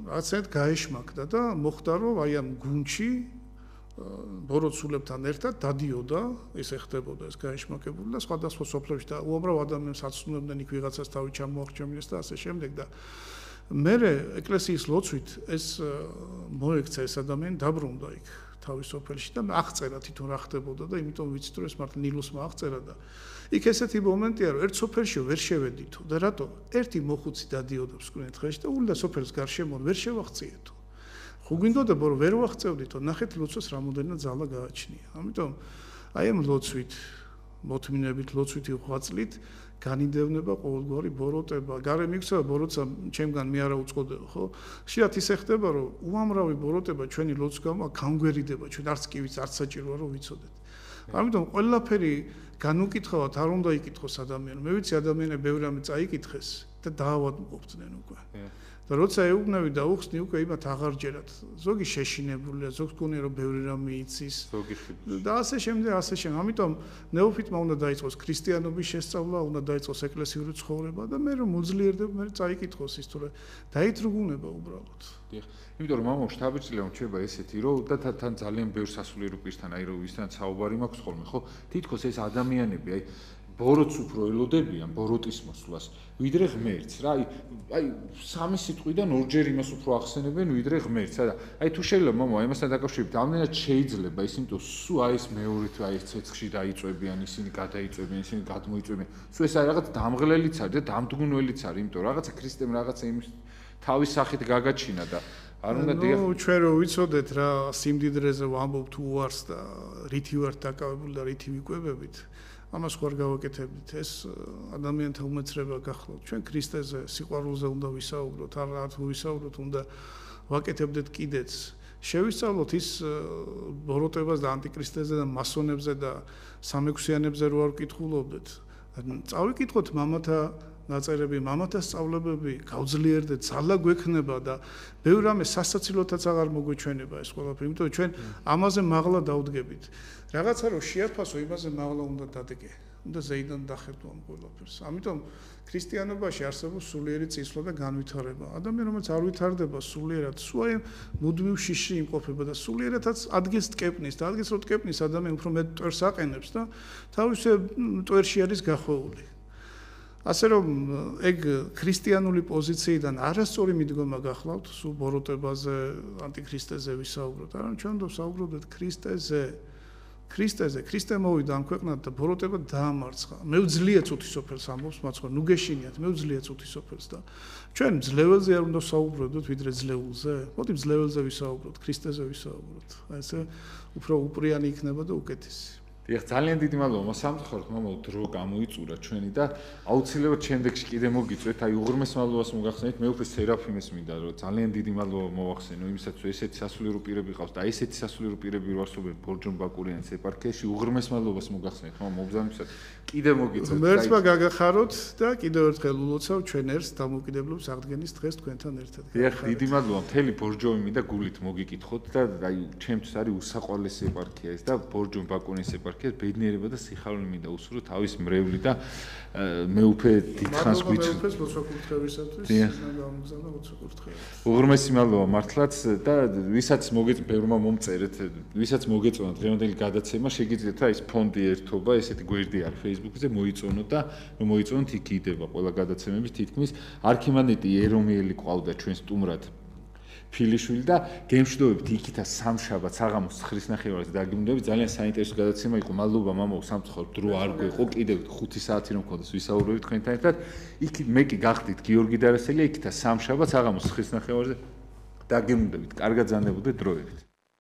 რაღაცეთ გაეშმაკდა და მოხდა რომ აი ამ გუნჩი ბოროტსულებთან ერთად დადიოდა ეს ეხდებოდა ეს გაეშმაკებული და სხვადასხვა სოფლებში და უამრავ ადამიანს აცნობდნენ იქ ვიღაცას თავი ჩამოახჩემლეს და ასე შემდეგ და მე ეკლესიის ლოცვით ეს მოექცა ეს ადამიანი დაბრუნდა იქ თავის სოფელში და აღწერა თვითონ რა ხდებოდა და იმიტომ ვიცით რომ ეს მართლა ნილუსმა აღწერა და იქ ესეთი მომენტია რომ ერთ სოფელში ვერ შევედითო და რატო ერთი მოხუცი დადიოდა მსკვნელ დღეში და უნდა სოფელს გარშემო ვერ შევახციეთო ხო გვინდოდება რომ ვერ ვახწევდითო ნახეთ ლოცვას რამოდენად ძალა გააჩნია ამიტომ აი ამ ლოცვით მოთმინებით ლოცვითი ღვაწლით განიდევნება ყოველგვარი ბოროტება. გარემო იქცევა ბოროტსა ჩემგან მე არა უწყოდეო, ხო? ხშირად ისე ხდება, რომ უამრავი ბოროტება ჩვენი ლოცვის გამო განგვერიდება, ჩვენ არც კი ვიცი, არც საჭიროა რომ ვიცოდეთ. ამიტომ ყველაფერი განუკითხავად არ უნდა იკითხოს ადამიანს. მე ვიცი ადამიანები ბევრი რამე წაიკითხეს და დაავადმყოფდნენ უკვე. და როცა ეუბნები და უხსნი უკვე იმათ აღარ ჯერათ. ზოგი შეშინებულია, ზოგს გონია რომ ბევრი რამე იცის. და ასე შემდეგ. ამიტომ ნეოფიტმა უნდა დაიწყოს ქრისტიანობის შესწავლა, უნდა დაიწყოს ეკლესიური ცხოვრება და მე რომ მოძლიერდება, მე წაიკითხოს ის თორე დაითრგუნება უბრალოდ. დიახ. იმიტომ რომ მამო შთაბეჭდილება რჩება ესეთი, რომ და თან ძალიან ბევრ სასულიერო პირთან, აი რომ ვისთან საუბარი მაქვს ხოლმე, ხო? თითქოს ეს ადამიანები, აი ბოროტს უფრო ელოდებიან ბოროტის მოსვლას, ვიდრე ღმერთს რა, აი სამი სიტყვიდან ორჯერ იმას უფრო ახსენებენ, ვიდრე ღმერთს. აი თუ შეიძლება მამო, აი მასთან დაკავშირებით, ამდენად შეიძლება ის, იმიტომ სულ აი ეს მეორე თუ აი ეს ცეცხლში დაიწვევიან, ისინი გადაიწვევიან, ისინი გადმოიწვევიან. სულ ეს აი რაღაც დამღლელიც არის და დამდგუნველიც არის, იმიტომ რაღაცა ქრისტემ რაღაცა იმის თავის სახით გაგაჩინა და არ უნდა დიახ. ჩვენ რო ვიცოდეთ რა სიმდიდრეზე ვამბობთ უარს და რითი ვართ დაკავებული და რითი ვიკვებებით. ამას ხوار გავაკეთებდით ეს ადამიანთა უმეცრება გახლავთ ჩვენ ქრისტეზე სიყვარულზე უნდა ვისაუბროთ არ თუ ვისაუბროთ უნდა ვაკეთებდეთ კიდეც შევისწავლოთ ის ბოროტებას და ანტიქრისტეზე და მასონებზე და სამექვსიანებზე რო არ ვკითხულობდეთ წავიკითხოთ მამათა ნაწერები მამათა სწავლებები გავძლიერდეთ ძალა გვექნება და ბევრ რამე სასაცილოთაც აღარ მოგვეჩვენება ეს ყველაფერი იმიტომ რომ ჩვენ ამაზე მაღლა დავდგებით რაღაცა რო შეაფასო იმაზე მაღლა უნდა დადგე უნდა ზეიდან დახევდო ამ ყველაფერს ამიტომ ქრისტიანობაში არსებობს სულიერი წინსვლა და განვითარება ადამიანი რომელიც არ ვითარდება სულიერად სულ მუდმივ შიში იმყოფება და სულიერადაც ადგილს ტკეპნის და ადგილს რო ტკეპნის ადამიანი უფრო მეტ ტვერს აყენებს და თავისე ტვერში არის გახვეული ასე რომ ეგ ქრისტიანული პოზიციიდან არასწორი მიდგომა გახლავთ სულ ბოროტებაზე ანტიქრისტეზე ვისაუბროთ არა ჩვენ უნდა ვსაუბრობდეთ ქრისტეზე ქრისტე მოვიდა ამ ქვეყნად და ბოროტება დაამარცხა მე ვძლია წუთისოფელს ამბობს მაცხო ნუ გეშინიათ მე ვძლია წუთისოფელს და ჩვენ ძლეველზე არ უნდა ვსაუბრობდეთ ვიდრე ძლეულზე მოდი ძლეველზე ვისაუბროთ ქრისტეზე ვისაუბროთ აი ესე უფრო უპრიანი იქნება და უკეთესი დიახ ძალიან დიდი მადლობა მოსამწუხაროდ მამაო დრო გამოიწურა ჩვენი და აუცილებლად შემდეგში კიდე მოგიწვეთ აი უღრმეს მადლობას მოგახსენეთ მე უფრო სერაფიმეს მინდა რომ ძალიან დიდი მადლობა მოვახსენო იმისაც რომ ესეთი სასულიერო პირები ყავს და ესეთი სასულიერო პირები რო არსებობენ ბორჯომ ბაკურიანის ეპარქიაში უღრმეს მადლობას მოგახსენეთ მამაო მობრძანებისად კიდე მოგიწვეთ მერცმა გაგახაროთ და კიდევ ერთხელ ულოცავ ჩვენ ერთს დამოუკიდებლობის აღდგენის დღეს თქვენთან ერთად დიახ დიდი მადლობა მთელი ბორჯომი და გულით მოგიკითხოთ და აი ჩემთვის არის უსაყვარლესი ეპარქია ეს და ბორჯომ ბაკურიანის ეპარქია ბედნიერება და სიხარული მინდა უსურო თავის მრევლი და მეუფე დიდხანს გვიწევს მეუფეს მოსაკურთხებისათვის გამოგზავნა მოსაკურთხევა უღრმესი მადლობა მართლაც და ვისაც მოგეწონა ბევრმა მომწერეთ ვისაც მოგეწონა დღევანდელი გადაცემა შეგიძლიათ რა ის ფონდი ერთობა ესეთი გვერდი არის Facebook-ზე მოიწონოთ და მოიწონოთ იქ იდება ყველა გადაცემები თითქმის არქიმანდრიტი ერომიელი ყავდა ჩვენ სტუმრად ფილიშვილი და გემშვიდობებით იქითა სამშაბათ საღამოს 9:30-ზე დაგიმუნდები ძალიან საინტერესო გადაცემა იყო მადლობა მამაო სამწუხაროდ დრო არ გვეყო კიდევ 5 საათი რომ გქონდეს ვისაუბრებით თქვენთან ერთად იქ მე კი გახდით გიორგი დარასელია იქითა სამშაბათ საღამოს 9:30-ზე დაგიმუნდებით კარგად ზანდებოდეთ დროებით